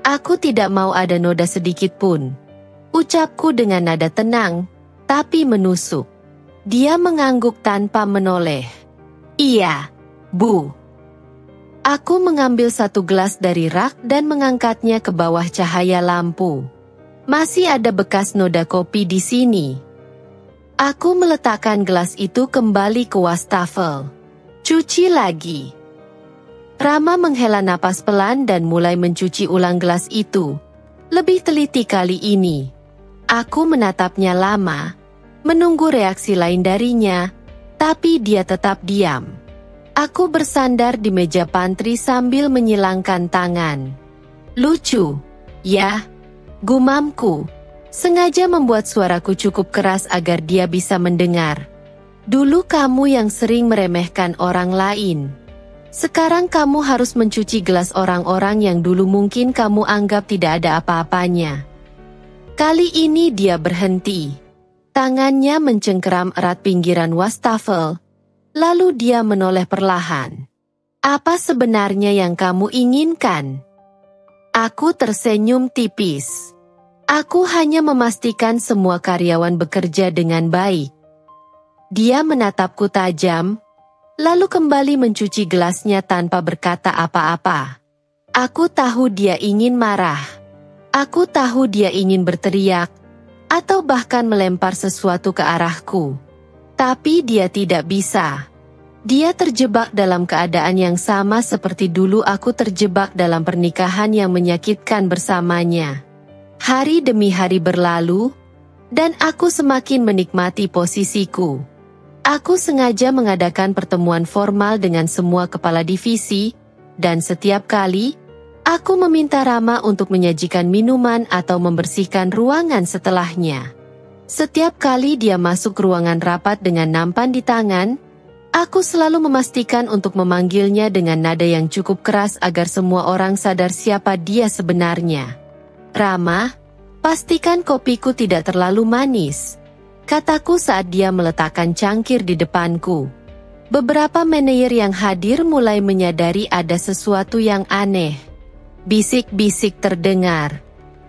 Aku tidak mau ada noda sedikit pun. Ucapku dengan nada tenang, tapi menusuk. Dia mengangguk tanpa menoleh. Iya, Bu. Aku mengambil satu gelas dari rak dan mengangkatnya ke bawah cahaya lampu. Masih ada bekas noda kopi di sini. Aku meletakkan gelas itu kembali ke wastafel. Cuci lagi. Rama menghela napas pelan dan mulai mencuci ulang gelas itu. Lebih teliti kali ini. Aku menatapnya lama, menunggu reaksi lain darinya, tapi dia tetap diam. Aku bersandar di meja pantry sambil menyilangkan tangan. Lucu, ya? Gumamku. Sengaja membuat suaraku cukup keras agar dia bisa mendengar. Dulu kamu yang sering meremehkan orang lain. Sekarang kamu harus mencuci gelas orang-orang yang dulu mungkin kamu anggap tidak ada apa-apanya. Kali ini dia berhenti. Tangannya mencengkeram erat pinggiran wastafel, lalu dia menoleh perlahan. Apa sebenarnya yang kamu inginkan? Aku tersenyum tipis. Aku hanya memastikan semua karyawan bekerja dengan baik. Dia menatapku tajam, lalu kembali mencuci gelasnya tanpa berkata apa-apa. Aku tahu dia ingin marah. Aku tahu dia ingin berteriak, atau bahkan melempar sesuatu ke arahku. Tapi dia tidak bisa. Dia terjebak dalam keadaan yang sama seperti dulu aku terjebak dalam pernikahan yang menyakitkan bersamanya. Hari demi hari berlalu, dan aku semakin menikmati posisiku. Aku sengaja mengadakan pertemuan formal dengan semua kepala divisi, dan setiap kali, aku meminta Rama untuk menyajikan minuman atau membersihkan ruangan setelahnya. Setiap kali dia masuk ruangan rapat dengan nampan di tangan, aku selalu memastikan untuk memanggilnya dengan nada yang cukup keras agar semua orang sadar siapa dia sebenarnya. Rama, pastikan kopiku tidak terlalu manis, kataku saat dia meletakkan cangkir di depanku. Beberapa manajer yang hadir mulai menyadari ada sesuatu yang aneh. Bisik-bisik terdengar.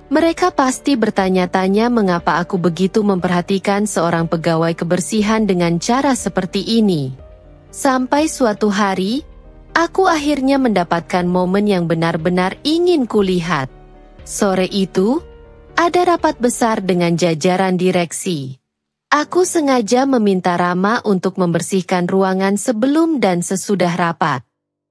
Mereka pasti bertanya-tanya mengapa aku begitu memperhatikan seorang pegawai kebersihan dengan cara seperti ini. Sampai suatu hari, aku akhirnya mendapatkan momen yang benar-benar ingin kulihat. Sore itu, ada rapat besar dengan jajaran direksi. Aku sengaja meminta Rama untuk membersihkan ruangan sebelum dan sesudah rapat.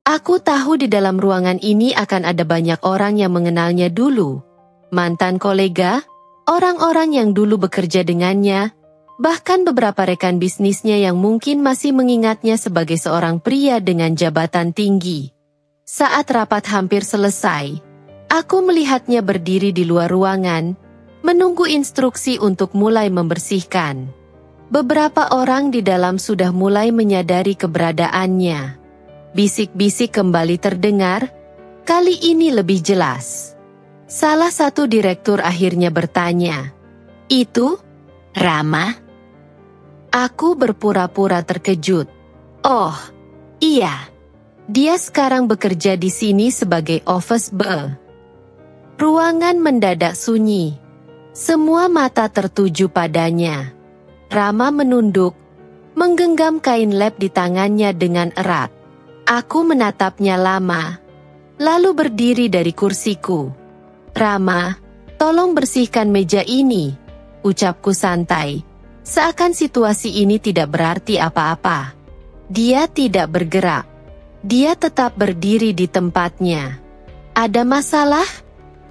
Aku tahu di dalam ruangan ini akan ada banyak orang yang mengenalnya dulu. Mantan kolega, orang-orang yang dulu bekerja dengannya, bahkan beberapa rekan bisnisnya yang mungkin masih mengingatnya sebagai seorang pria dengan jabatan tinggi. Saat rapat hampir selesai, aku melihatnya berdiri di luar ruangan, menunggu instruksi untuk mulai membersihkan. Beberapa orang di dalam sudah mulai menyadari keberadaannya. Bisik-bisik kembali terdengar, kali ini lebih jelas. Salah satu direktur akhirnya bertanya, "Itu Rama?" Aku berpura-pura terkejut. "Oh, iya. Dia sekarang bekerja di sini sebagai office boy." Ruangan mendadak sunyi. Semua mata tertuju padanya. Rama menunduk, menggenggam kain lap di tangannya dengan erat. Aku menatapnya lama, lalu berdiri dari kursiku. "Rama, tolong bersihkan meja ini," ucapku santai, seakan situasi ini tidak berarti apa-apa. Dia tidak bergerak. Dia tetap berdiri di tempatnya. "Ada masalah?"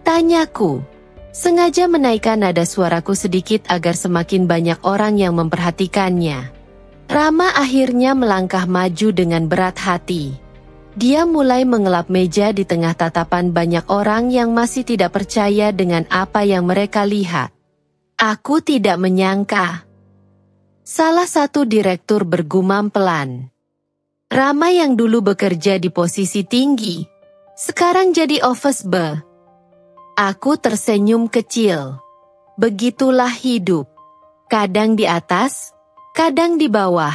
tanyaku. Sengaja menaikkan nada suaraku sedikit agar semakin banyak orang yang memperhatikannya. Rama akhirnya melangkah maju dengan berat hati. Dia mulai mengelap meja di tengah tatapan banyak orang yang masih tidak percaya dengan apa yang mereka lihat. Aku tidak menyangka. Salah satu direktur bergumam pelan. Rama yang dulu bekerja di posisi tinggi, sekarang jadi office boy. Aku tersenyum kecil. Begitulah hidup. Kadang di atas, kadang di bawah.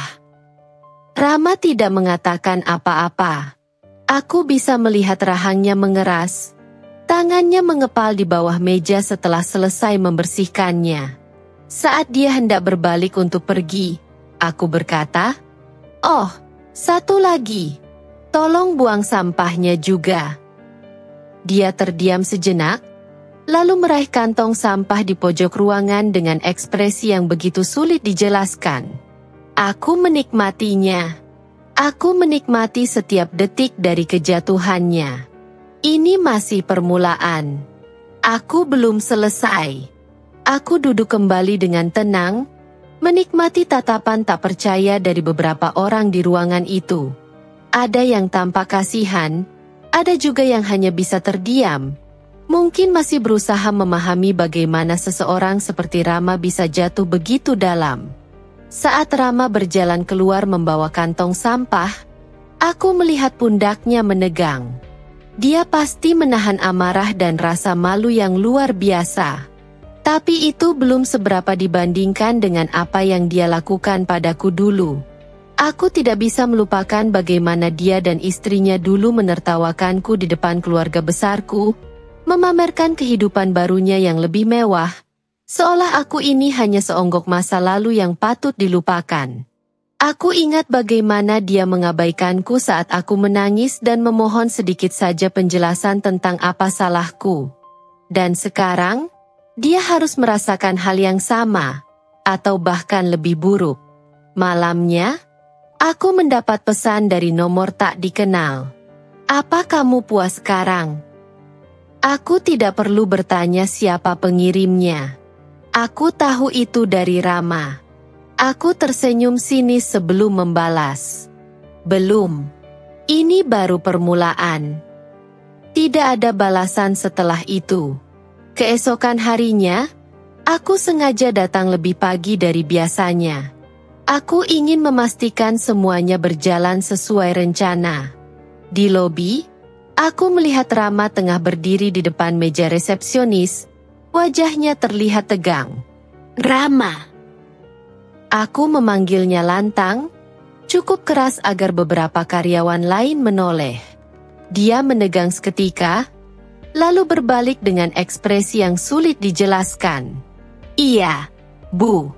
Rama tidak mengatakan apa-apa. Aku bisa melihat rahangnya mengeras. Tangannya mengepal di bawah meja setelah selesai membersihkannya. Saat dia hendak berbalik untuk pergi, aku berkata, "Oh, satu lagi. Tolong buang sampahnya juga." Dia terdiam sejenak, lalu meraih kantong sampah di pojok ruangan dengan ekspresi yang begitu sulit dijelaskan. Aku menikmatinya. Aku menikmati setiap detik dari kejatuhannya. Ini masih permulaan. Aku belum selesai. Aku duduk kembali dengan tenang, menikmati tatapan tak percaya dari beberapa orang di ruangan itu. Ada yang tampak kasihan, ada juga yang hanya bisa terdiam. Mungkin masih berusaha memahami bagaimana seseorang seperti Rama bisa jatuh begitu dalam. Saat Rama berjalan keluar membawa kantong sampah, aku melihat pundaknya menegang. Dia pasti menahan amarah dan rasa malu yang luar biasa. Tapi itu belum seberapa dibandingkan dengan apa yang dia lakukan padaku dulu. Aku tidak bisa melupakan bagaimana dia dan istrinya dulu menertawakanku di depan keluarga besarku, memamerkan kehidupan barunya yang lebih mewah, seolah aku ini hanya seonggok masa lalu yang patut dilupakan. Aku ingat bagaimana dia mengabaikanku saat aku menangis dan memohon sedikit saja penjelasan tentang apa salahku. Dan sekarang, dia harus merasakan hal yang sama, atau bahkan lebih buruk. Malamnya, aku mendapat pesan dari nomor tak dikenal. "Apa kamu puas sekarang?" Aku tidak perlu bertanya siapa pengirimnya. Aku tahu itu dari Rama. Aku tersenyum sinis sebelum membalas. "Belum. Ini baru permulaan." Tidak ada balasan setelah itu. Keesokan harinya, aku sengaja datang lebih pagi dari biasanya. Aku ingin memastikan semuanya berjalan sesuai rencana. Di lobi, aku melihat Rama tengah berdiri di depan meja resepsionis. Wajahnya terlihat tegang. "Rama." Aku memanggilnya lantang, cukup keras agar beberapa karyawan lain menoleh. Dia menegang seketika, lalu berbalik dengan ekspresi yang sulit dijelaskan. "Iya, Bu."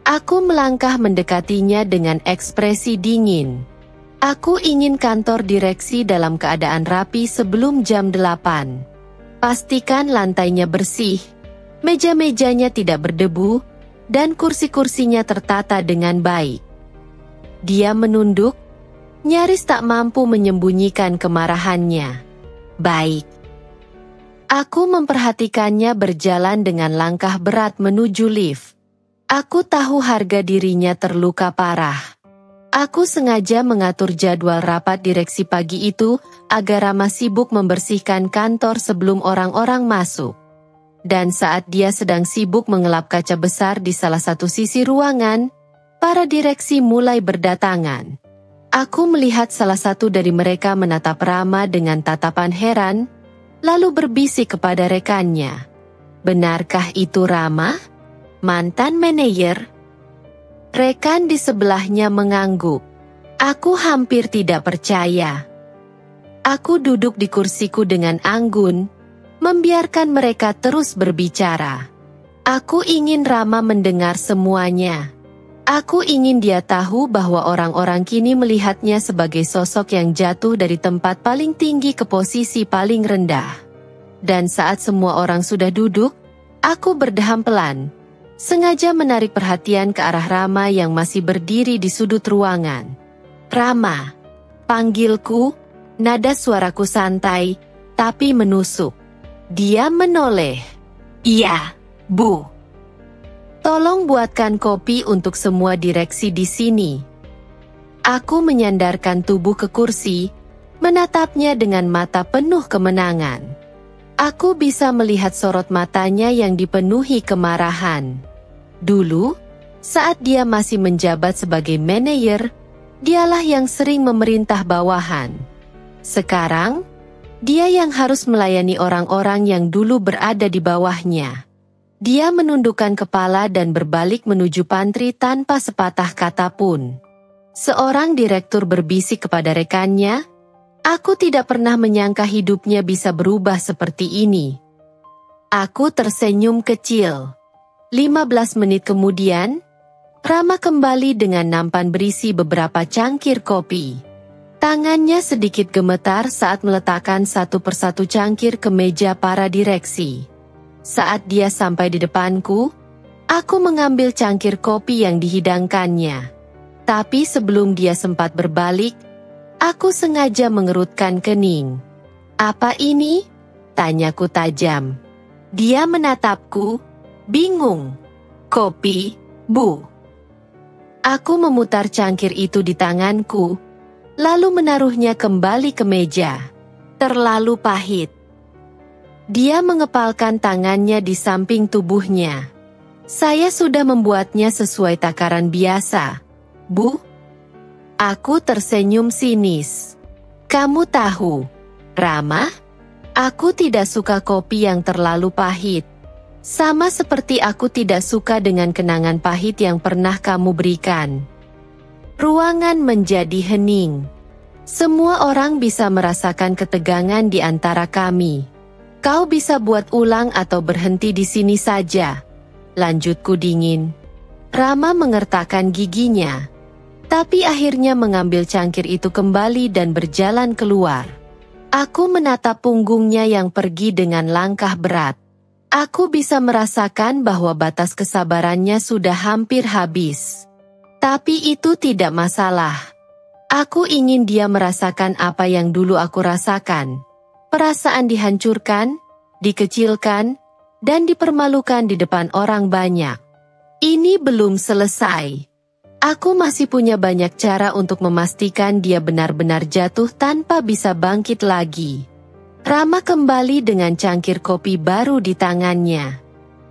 Aku melangkah mendekatinya dengan ekspresi dingin. "Aku ingin kantor direksi dalam keadaan rapi sebelum jam 8. Pastikan lantainya bersih, meja-mejanya tidak berdebu, dan kursi-kursinya tertata dengan baik." Dia menunduk, nyaris tak mampu menyembunyikan kemarahannya. "Baik." Aku memperhatikannya berjalan dengan langkah berat menuju lift. Aku tahu harga dirinya terluka parah. Aku sengaja mengatur jadwal rapat direksi pagi itu agar Rama sibuk membersihkan kantor sebelum orang-orang masuk. Dan saat dia sedang sibuk mengelap kaca besar di salah satu sisi ruangan, para direksi mulai berdatangan. Aku melihat salah satu dari mereka menatap Rama dengan tatapan heran, lalu berbisik kepada rekannya. "Benarkah itu Rama? Mantan manajer?" Rekan di sebelahnya mengangguk. Aku hampir tidak percaya. Aku duduk di kursiku dengan anggun, membiarkan mereka terus berbicara. Aku ingin Rama mendengar semuanya. Aku ingin dia tahu bahwa orang-orang kini melihatnya sebagai sosok yang jatuh dari tempat paling tinggi ke posisi paling rendah. Dan saat semua orang sudah duduk, aku berdeham pelan, sengaja menarik perhatian ke arah Rama yang masih berdiri di sudut ruangan. "Rama," panggilku, nada suaraku santai, tapi menusuk. Dia menoleh. "Iya, Bu." "Tolong buatkan kopi untuk semua direksi di sini." Aku menyandarkan tubuh ke kursi, menatapnya dengan mata penuh kemenangan. Aku bisa melihat sorot matanya yang dipenuhi kemarahan. Dulu, saat dia masih menjabat sebagai manajer, dialah yang sering memerintah bawahan. Sekarang, dia yang harus melayani orang-orang yang dulu berada di bawahnya. Dia menundukkan kepala dan berbalik menuju pantry tanpa sepatah kata pun. Seorang direktur berbisik kepada rekannya, "Aku tidak pernah menyangka hidupnya bisa berubah seperti ini." Aku tersenyum kecil. 15 menit kemudian, Rama kembali dengan nampan berisi beberapa cangkir kopi. Tangannya sedikit gemetar saat meletakkan satu persatu cangkir ke meja para direksi. Saat dia sampai di depanku, aku mengambil cangkir kopi yang dihidangkannya. Tapi sebelum dia sempat berbalik, aku sengaja mengerutkan kening. "Apa ini?" tanyaku tajam. Dia menatapku, bingung. "Kopi, Bu." Aku memutar cangkir itu di tanganku, lalu menaruhnya kembali ke meja. "Terlalu pahit." Dia mengepalkan tangannya di samping tubuhnya. "Saya sudah membuatnya sesuai takaran biasa, Bu." Aku tersenyum sinis. "Kamu tahu, Rama, aku tidak suka kopi yang terlalu pahit. Sama seperti aku tidak suka dengan kenangan pahit yang pernah kamu berikan." Ruangan menjadi hening. Semua orang bisa merasakan ketegangan di antara kami. "Kau bisa buat ulang atau berhenti di sini saja," lanjutku dingin. Rama mengertakkan giginya, tapi akhirnya mengambil cangkir itu kembali dan berjalan keluar. Aku menatap punggungnya yang pergi dengan langkah berat. Aku bisa merasakan bahwa batas kesabarannya sudah hampir habis. Tapi itu tidak masalah. Aku ingin dia merasakan apa yang dulu aku rasakan. Perasaan dihancurkan, dikecilkan, dan dipermalukan di depan orang banyak. Ini belum selesai. Aku masih punya banyak cara untuk memastikan dia benar-benar jatuh tanpa bisa bangkit lagi. Rama kembali dengan cangkir kopi baru di tangannya.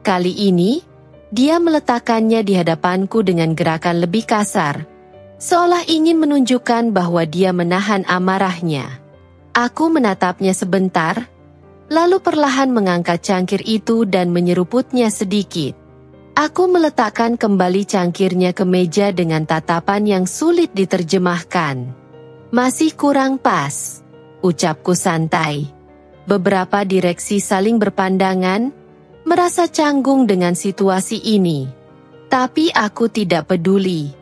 Kali ini, dia meletakkannya di hadapanku dengan gerakan lebih kasar, seolah ingin menunjukkan bahwa dia menahan amarahnya. Aku menatapnya sebentar, lalu perlahan mengangkat cangkir itu dan menyeruputnya sedikit. Aku meletakkan kembali cangkirnya ke meja dengan tatapan yang sulit diterjemahkan. "Masih kurang pas," ucapku santai. Beberapa direksi saling berpandangan, merasa canggung dengan situasi ini. Tapi aku tidak peduli.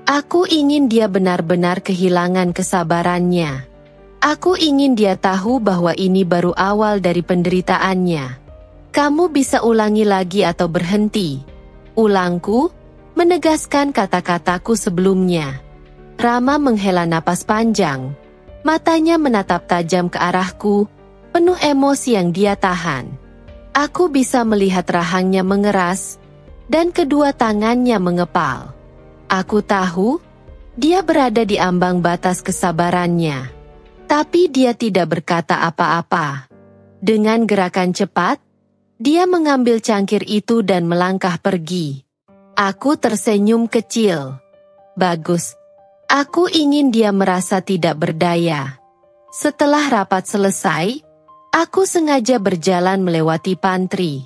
Aku ingin dia benar-benar kehilangan kesabarannya. Aku ingin dia tahu bahwa ini baru awal dari penderitaannya. "Kamu bisa ulangi lagi atau berhenti," ulangku, menegaskan kata-kataku sebelumnya. Rama menghela napas panjang. Matanya menatap tajam ke arahku, penuh emosi yang dia tahan. Aku bisa melihat rahangnya mengeras, dan kedua tangannya mengepal. Aku tahu, dia berada di ambang batas kesabarannya. Tapi dia tidak berkata apa-apa. Dengan gerakan cepat, dia mengambil cangkir itu dan melangkah pergi. Aku tersenyum kecil. Bagus. Aku ingin dia merasa tidak berdaya. Setelah rapat selesai, aku sengaja berjalan melewati pantry.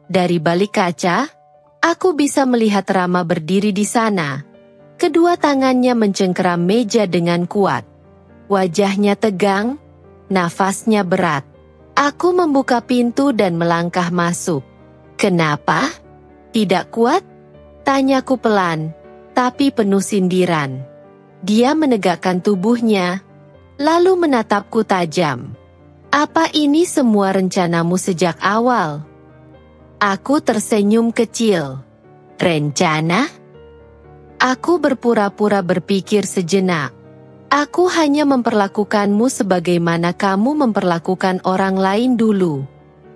Dari balik kaca, aku bisa melihat Rama berdiri di sana. Kedua tangannya mencengkeram meja dengan kuat. Wajahnya tegang, nafasnya berat. Aku membuka pintu dan melangkah masuk. "Kenapa? Tidak kuat?" tanyaku pelan, tapi penuh sindiran. Dia menegakkan tubuhnya, lalu menatapku tajam. "Apa ini semua rencanamu sejak awal?" Aku tersenyum kecil. "Rencana?" Aku berpura-pura berpikir sejenak. "Aku hanya memperlakukanmu sebagaimana kamu memperlakukan orang lain dulu.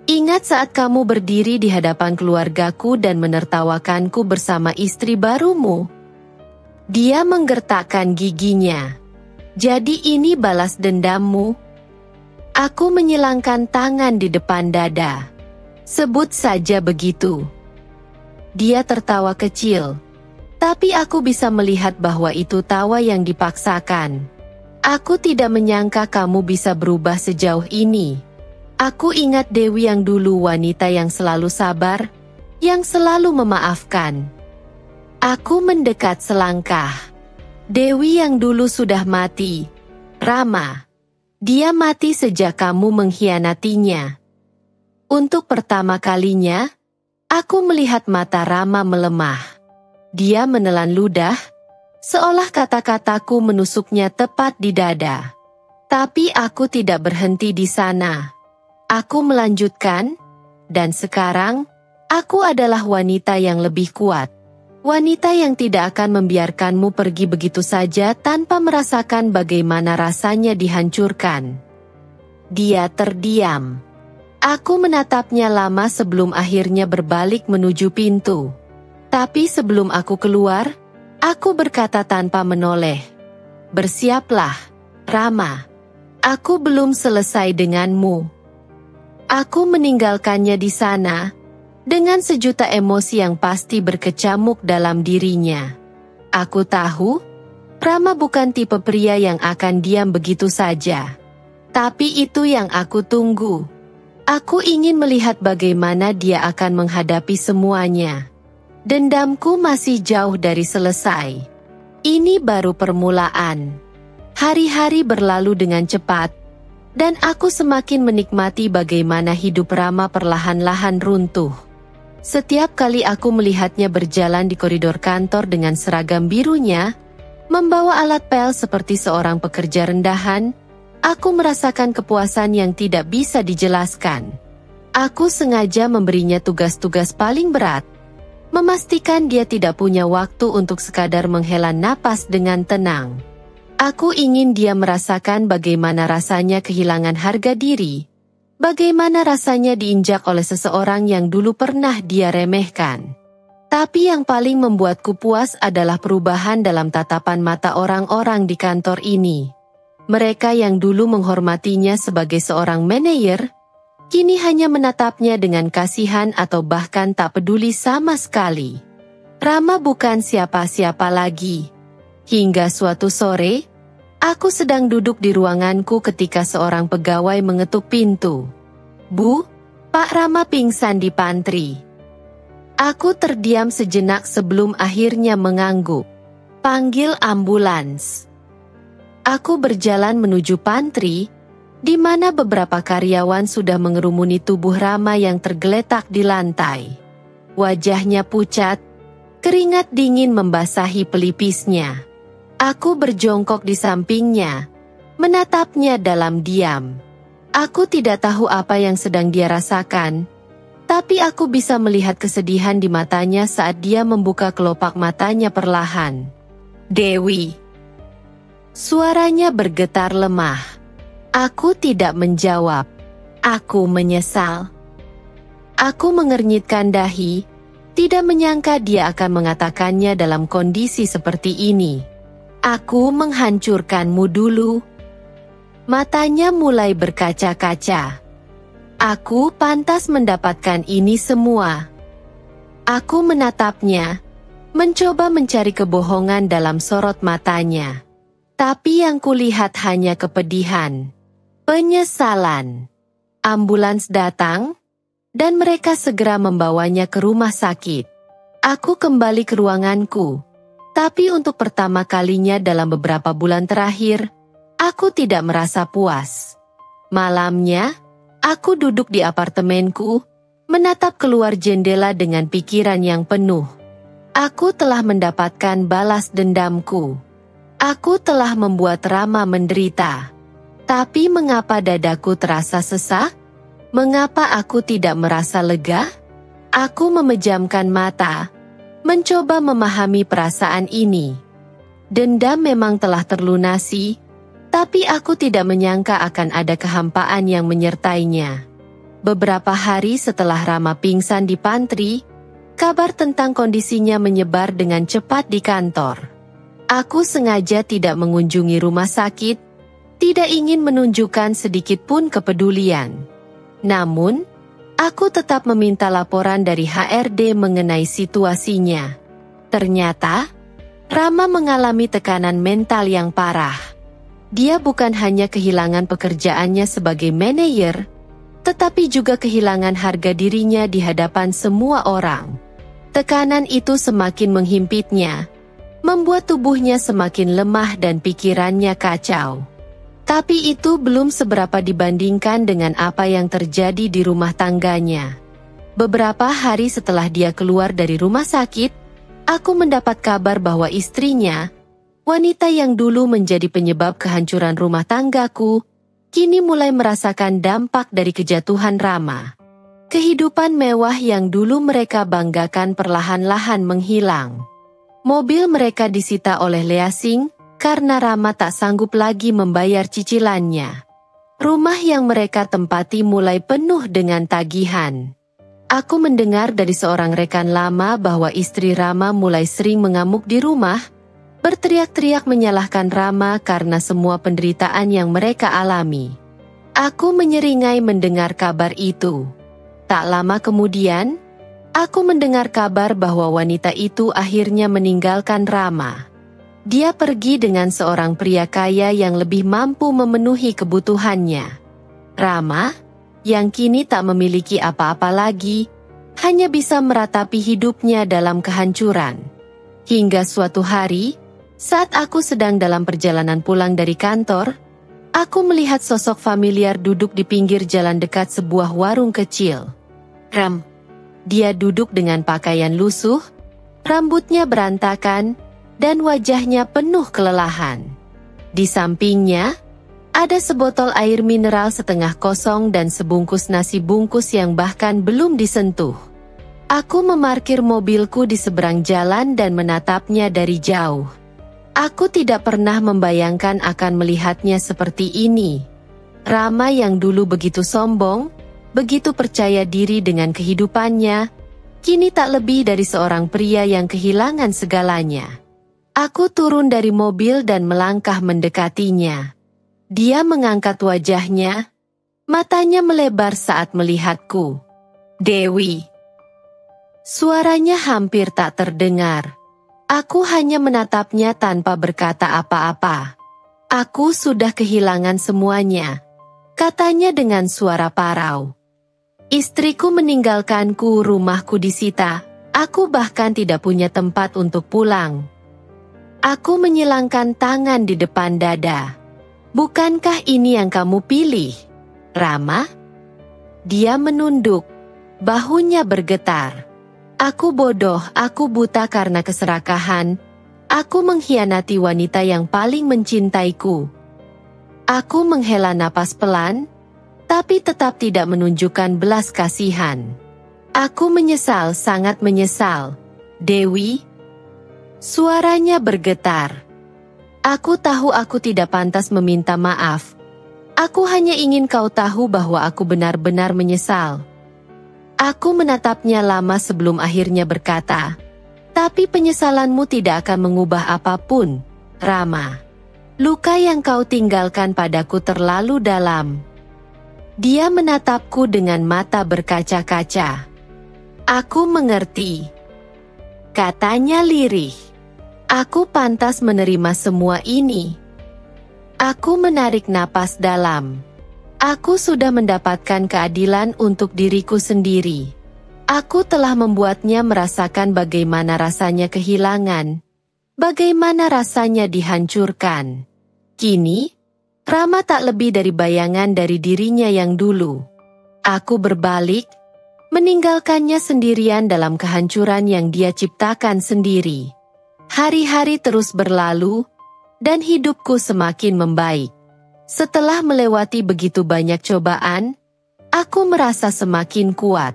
Ingat saat kamu berdiri di hadapan keluargaku dan menertawakanku bersama istri barumu?" Dia menggertakkan giginya. "Jadi ini balas dendammu?" Aku menyilangkan tangan di depan dada. Sebut saja begitu. Dia tertawa kecil. Tapi aku bisa melihat bahwa itu tawa yang dipaksakan. Aku tidak menyangka kamu bisa berubah sejauh ini. Aku ingat Dewi yang dulu, wanita yang selalu sabar, yang selalu memaafkan. Aku mendekat selangkah. Dewi yang dulu sudah mati. Rama. Dia mati sejak kamu mengkhianatinya. Untuk pertama kalinya, aku melihat mata Rama melemah. Dia menelan ludah, seolah kata-kataku menusuknya tepat di dada. Tapi aku tidak berhenti di sana. Aku melanjutkan, dan sekarang, aku adalah wanita yang lebih kuat. Wanita yang tidak akan membiarkanmu pergi begitu saja tanpa merasakan bagaimana rasanya dihancurkan. Dia terdiam. Aku menatapnya lama sebelum akhirnya berbalik menuju pintu. Tapi sebelum aku keluar, aku berkata tanpa menoleh. Bersiaplah, Rama. Aku belum selesai denganmu. Aku meninggalkannya di sana, dengan sejuta emosi yang pasti berkecamuk dalam dirinya. Aku tahu, Rama bukan tipe pria yang akan diam begitu saja. Tapi itu yang aku tunggu. Aku ingin melihat bagaimana dia akan menghadapi semuanya. Dendamku masih jauh dari selesai. Ini baru permulaan. Hari-hari berlalu dengan cepat, dan aku semakin menikmati bagaimana hidup Rama perlahan-lahan runtuh. Setiap kali aku melihatnya berjalan di koridor kantor dengan seragam birunya, membawa alat pel seperti seorang pekerja rendahan, aku merasakan kepuasan yang tidak bisa dijelaskan. Aku sengaja memberinya tugas-tugas paling berat, memastikan dia tidak punya waktu untuk sekadar menghela napas dengan tenang. Aku ingin dia merasakan bagaimana rasanya kehilangan harga diri. Bagaimana rasanya diinjak oleh seseorang yang dulu pernah dia remehkan. Tapi yang paling membuatku puas adalah perubahan dalam tatapan mata orang-orang di kantor ini. Mereka yang dulu menghormatinya sebagai seorang manajer, kini hanya menatapnya dengan kasihan atau bahkan tak peduli sama sekali. Rama bukan siapa-siapa lagi. Hingga suatu sore, aku sedang duduk di ruanganku ketika seorang pegawai mengetuk pintu. Bu, Pak Rama pingsan di pantry. Aku terdiam sejenak sebelum akhirnya mengangguk. Panggil ambulans. Aku berjalan menuju pantry, di mana beberapa karyawan sudah mengerumuni tubuh Rama yang tergeletak di lantai. Wajahnya pucat, keringat dingin membasahi pelipisnya. Aku berjongkok di sampingnya, menatapnya dalam diam. Aku tidak tahu apa yang sedang dia rasakan, tapi aku bisa melihat kesedihan di matanya saat dia membuka kelopak matanya perlahan. Dewi. Suaranya bergetar lemah. Aku tidak menjawab. Aku menyesal. Aku mengernyitkan dahi, tidak menyangka dia akan mengatakannya dalam kondisi seperti ini. Aku menghancurkanmu dulu. Matanya mulai berkaca-kaca. Aku pantas mendapatkan ini semua. Aku menatapnya, mencoba mencari kebohongan dalam sorot matanya. Tapi yang kulihat hanya kepedihan, penyesalan. Ambulans datang, dan mereka segera membawanya ke rumah sakit. Aku kembali ke ruanganku. Tapi untuk pertama kalinya dalam beberapa bulan terakhir, aku tidak merasa puas. Malamnya, aku duduk di apartemenku, menatap keluar jendela dengan pikiran yang penuh. Aku telah mendapatkan balas dendamku. Aku telah membuat Rama menderita. Tapi mengapa dadaku terasa sesak? Mengapa aku tidak merasa lega? Aku memejamkan mata, mencoba memahami perasaan ini. Dendam memang telah terlunasi, tapi aku tidak menyangka akan ada kehampaan yang menyertainya. Beberapa hari setelah Rama pingsan di pantry, kabar tentang kondisinya menyebar dengan cepat di kantor. Aku sengaja tidak mengunjungi rumah sakit, tidak ingin menunjukkan sedikit pun kepedulian. Namun, aku tetap meminta laporan dari HRD mengenai situasinya. Ternyata, Rama mengalami tekanan mental yang parah. Dia bukan hanya kehilangan pekerjaannya sebagai manajer, tetapi juga kehilangan harga dirinya di hadapan semua orang. Tekanan itu semakin menghimpitnya, membuat tubuhnya semakin lemah dan pikirannya kacau. Tapi itu belum seberapa dibandingkan dengan apa yang terjadi di rumah tangganya. Beberapa hari setelah dia keluar dari rumah sakit, aku mendapat kabar bahwa istrinya, wanita yang dulu menjadi penyebab kehancuran rumah tanggaku, kini mulai merasakan dampak dari kejatuhan Rama. Kehidupan mewah yang dulu mereka banggakan perlahan-lahan menghilang. Mobil mereka disita oleh leasing, karena Rama tak sanggup lagi membayar cicilannya. Rumah yang mereka tempati mulai penuh dengan tagihan. Aku mendengar dari seorang rekan lama bahwa istri Rama mulai sering mengamuk di rumah, berteriak-teriak menyalahkan Rama karena semua penderitaan yang mereka alami. Aku menyeringai mendengar kabar itu. Tak lama kemudian, aku mendengar kabar bahwa wanita itu akhirnya meninggalkan Rama. Dia pergi dengan seorang pria kaya yang lebih mampu memenuhi kebutuhannya. Rama, yang kini tak memiliki apa-apa lagi, hanya bisa meratapi hidupnya dalam kehancuran. Hingga suatu hari, saat aku sedang dalam perjalanan pulang dari kantor, aku melihat sosok familiar duduk di pinggir jalan dekat sebuah warung kecil. Dia duduk dengan pakaian lusuh, rambutnya berantakan, dan wajahnya penuh kelelahan. Di sampingnya, ada sebotol air mineral setengah kosong dan sebungkus nasi bungkus yang bahkan belum disentuh. Aku memarkir mobilku di seberang jalan dan menatapnya dari jauh. Aku tidak pernah membayangkan akan melihatnya seperti ini. Rama yang dulu begitu sombong, begitu percaya diri dengan kehidupannya, kini tak lebih dari seorang pria yang kehilangan segalanya. Aku turun dari mobil dan melangkah mendekatinya. Dia mengangkat wajahnya, matanya melebar saat melihatku. "Dewi." Suaranya hampir tak terdengar. Aku hanya menatapnya tanpa berkata apa-apa. "Aku sudah kehilangan semuanya," katanya dengan suara parau. "Istriku meninggalkanku, rumahku disita, aku bahkan tidak punya tempat untuk pulang." Aku menyilangkan tangan di depan dada. "Bukankah ini yang kamu pilih, Rama?" Dia menunduk, bahunya bergetar. "Aku bodoh, aku buta karena keserakahan. Aku mengkhianati wanita yang paling mencintaiku." Aku menghela napas pelan, tapi tetap tidak menunjukkan belas kasihan. "Aku menyesal, sangat menyesal, Dewi." Suaranya bergetar. "Aku tahu aku tidak pantas meminta maaf. Aku hanya ingin kau tahu bahwa aku benar-benar menyesal." Aku menatapnya lama sebelum akhirnya berkata, "Tapi penyesalanmu tidak akan mengubah apapun, Rama. Luka yang kau tinggalkan padaku terlalu dalam." Dia menatapku dengan mata berkaca-kaca. "Aku mengerti," katanya lirih. "Aku pantas menerima semua ini." Aku menarik napas dalam. Aku sudah mendapatkan keadilan untuk diriku sendiri. Aku telah membuatnya merasakan bagaimana rasanya kehilangan, bagaimana rasanya dihancurkan. Kini, Rama tak lebih dari bayangan dari dirinya yang dulu. Aku berbalik, meninggalkannya sendirian dalam kehancuran yang dia ciptakan sendiri. Hari-hari terus berlalu, dan hidupku semakin membaik. Setelah melewati begitu banyak cobaan, aku merasa semakin kuat.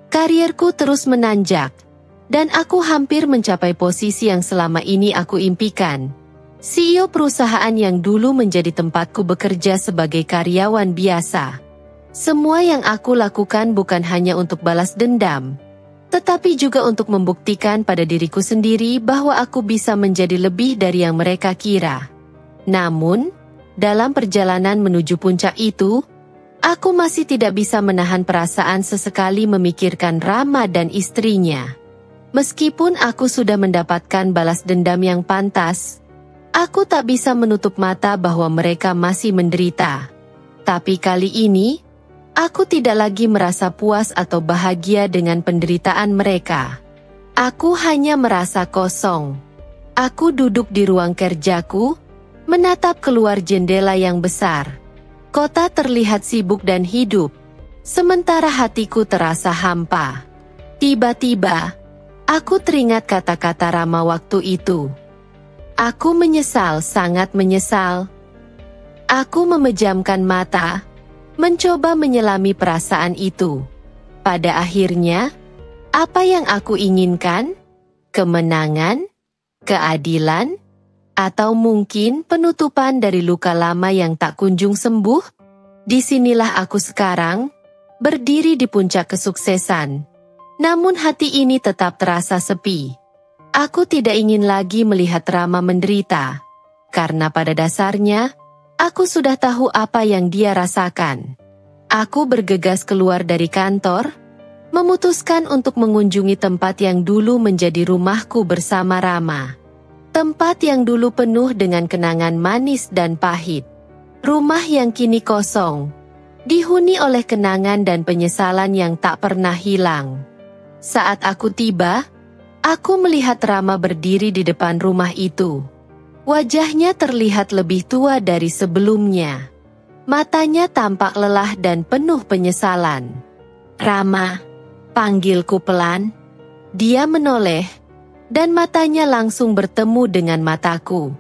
Karierku terus menanjak, dan aku hampir mencapai posisi yang selama ini aku impikan. CEO perusahaan yang dulu menjadi tempatku bekerja sebagai karyawan biasa. Semua yang aku lakukan bukan hanya untuk balas dendam, tetapi juga untuk membuktikan pada diriku sendiri bahwa aku bisa menjadi lebih dari yang mereka kira. Namun, Dalam perjalanan menuju puncak itu, aku masih tidak bisa menahan perasaan sesekali memikirkan Rama dan istrinya. Meskipun aku sudah mendapatkan balas dendam yang pantas, aku tak bisa menutup mata bahwa mereka masih menderita. Tapi kali ini, aku tidak lagi merasa puas atau bahagia dengan penderitaan mereka. Aku hanya merasa kosong. Aku duduk di ruang kerjaku, menatap keluar jendela yang besar. Kota terlihat sibuk dan hidup, sementara hatiku terasa hampa. Tiba-tiba, aku teringat kata-kata Rama waktu itu. Aku menyesal, sangat menyesal. Aku memejamkan mata, mencoba menyelami perasaan itu. Pada akhirnya, apa yang aku inginkan? Kemenangan? Keadilan? Atau mungkin penutupan dari luka lama yang tak kunjung sembuh? Disinilah aku sekarang, berdiri di puncak kesuksesan. Namun hati ini tetap terasa sepi. Aku tidak ingin lagi melihat Rama menderita. Karena pada dasarnya, aku sudah tahu apa yang dia rasakan. Aku bergegas keluar dari kantor, memutuskan untuk mengunjungi tempat yang dulu menjadi rumahku bersama Rama. Tempat yang dulu penuh dengan kenangan manis dan pahit. Rumah yang kini kosong, dihuni oleh kenangan dan penyesalan yang tak pernah hilang. Saat aku tiba, aku melihat Rama berdiri di depan rumah itu. Wajahnya terlihat lebih tua dari sebelumnya. Matanya tampak lelah dan penuh penyesalan. "Rama," panggilku pelan. Dia menoleh, dan matanya langsung bertemu dengan mataku.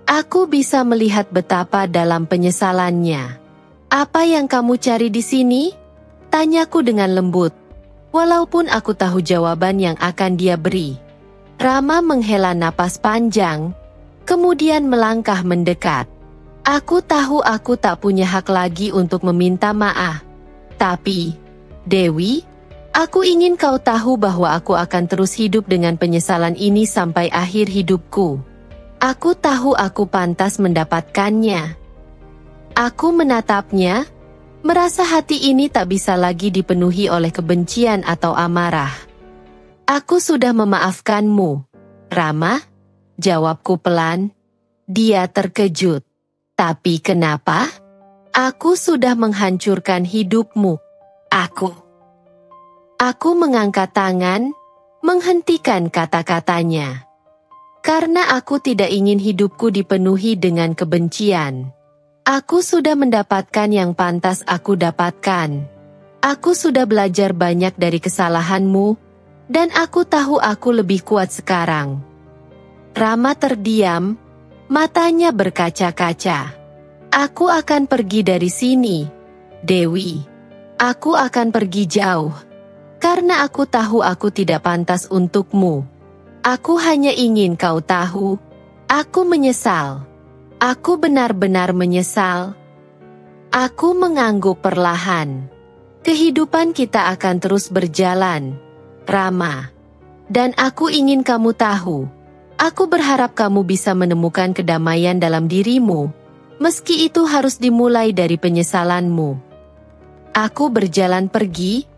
Aku bisa melihat betapa dalam penyesalannya. "Apa yang kamu cari di sini?" tanyaku dengan lembut, walaupun aku tahu jawaban yang akan dia beri. Rama menghela napas panjang, kemudian melangkah mendekat. Aku tahu aku tak punya hak lagi untuk meminta maaf. Tapi, Dewi, aku ingin kau tahu bahwa aku akan terus hidup dengan penyesalan ini sampai akhir hidupku. Aku tahu aku pantas mendapatkannya. Aku menatapnya, merasa hati ini tak bisa lagi dipenuhi oleh kebencian atau amarah. "Aku sudah memaafkanmu, Rama," jawabku pelan. Dia terkejut. "Tapi kenapa? Aku sudah menghancurkan hidupmu." Aku mengangkat tangan, menghentikan kata-katanya. Karena aku tidak ingin hidupku dipenuhi dengan kebencian. Aku sudah mendapatkan yang pantas aku dapatkan. Aku sudah belajar banyak dari kesalahanmu, dan aku tahu aku lebih kuat sekarang. Rama terdiam, matanya berkaca-kaca. "Aku akan pergi dari sini, Dewi. Aku akan pergi jauh. Karena aku tahu aku tidak pantas untukmu. Aku hanya ingin kau tahu, aku menyesal. Aku benar-benar menyesal." Aku mengangguk perlahan. "Kehidupan kita akan terus berjalan, Rama. Dan aku ingin kamu tahu, aku berharap kamu bisa menemukan kedamaian dalam dirimu, meski itu harus dimulai dari penyesalanmu." Aku berjalan pergi,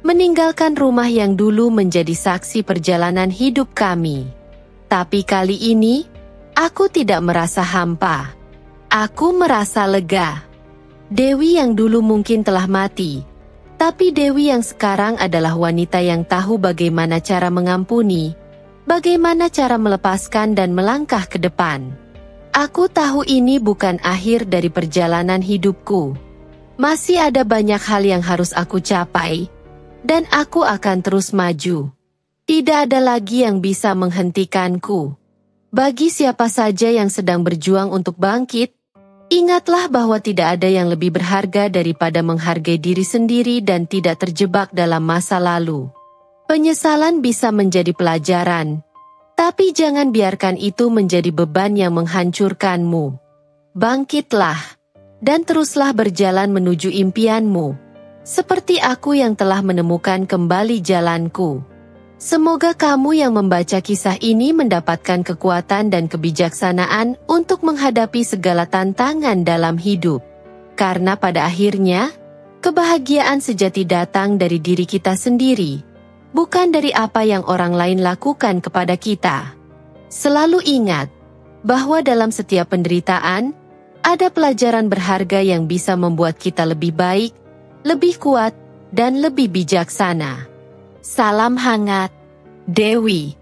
meninggalkan rumah yang dulu menjadi saksi perjalanan hidup kami. Tapi kali ini, aku tidak merasa hampa. Aku merasa lega. Dewi yang dulu mungkin telah mati, tapi Dewi yang sekarang adalah wanita yang tahu bagaimana cara mengampuni, bagaimana cara melepaskan dan melangkah ke depan. Aku tahu ini bukan akhir dari perjalanan hidupku. Masih ada banyak hal yang harus aku capai, dan aku akan terus maju. Tidak ada lagi yang bisa menghentikanku. Bagi siapa saja yang sedang berjuang untuk bangkit, ingatlah bahwa tidak ada yang lebih berharga daripada menghargai diri sendiri dan tidak terjebak dalam masa lalu. Penyesalan bisa menjadi pelajaran, tapi jangan biarkan itu menjadi beban yang menghancurkanmu. Bangkitlah, dan teruslah berjalan menuju impianmu. Seperti aku yang telah menemukan kembali jalanku. Semoga kamu yang membaca kisah ini mendapatkan kekuatan dan kebijaksanaan untuk menghadapi segala tantangan dalam hidup. Karena pada akhirnya, kebahagiaan sejati datang dari diri kita sendiri, bukan dari apa yang orang lain lakukan kepada kita. Selalu ingat bahwa dalam setiap penderitaan, ada pelajaran berharga yang bisa membuat kita lebih baik, lebih kuat, dan lebih bijaksana. Salam hangat, Dewi.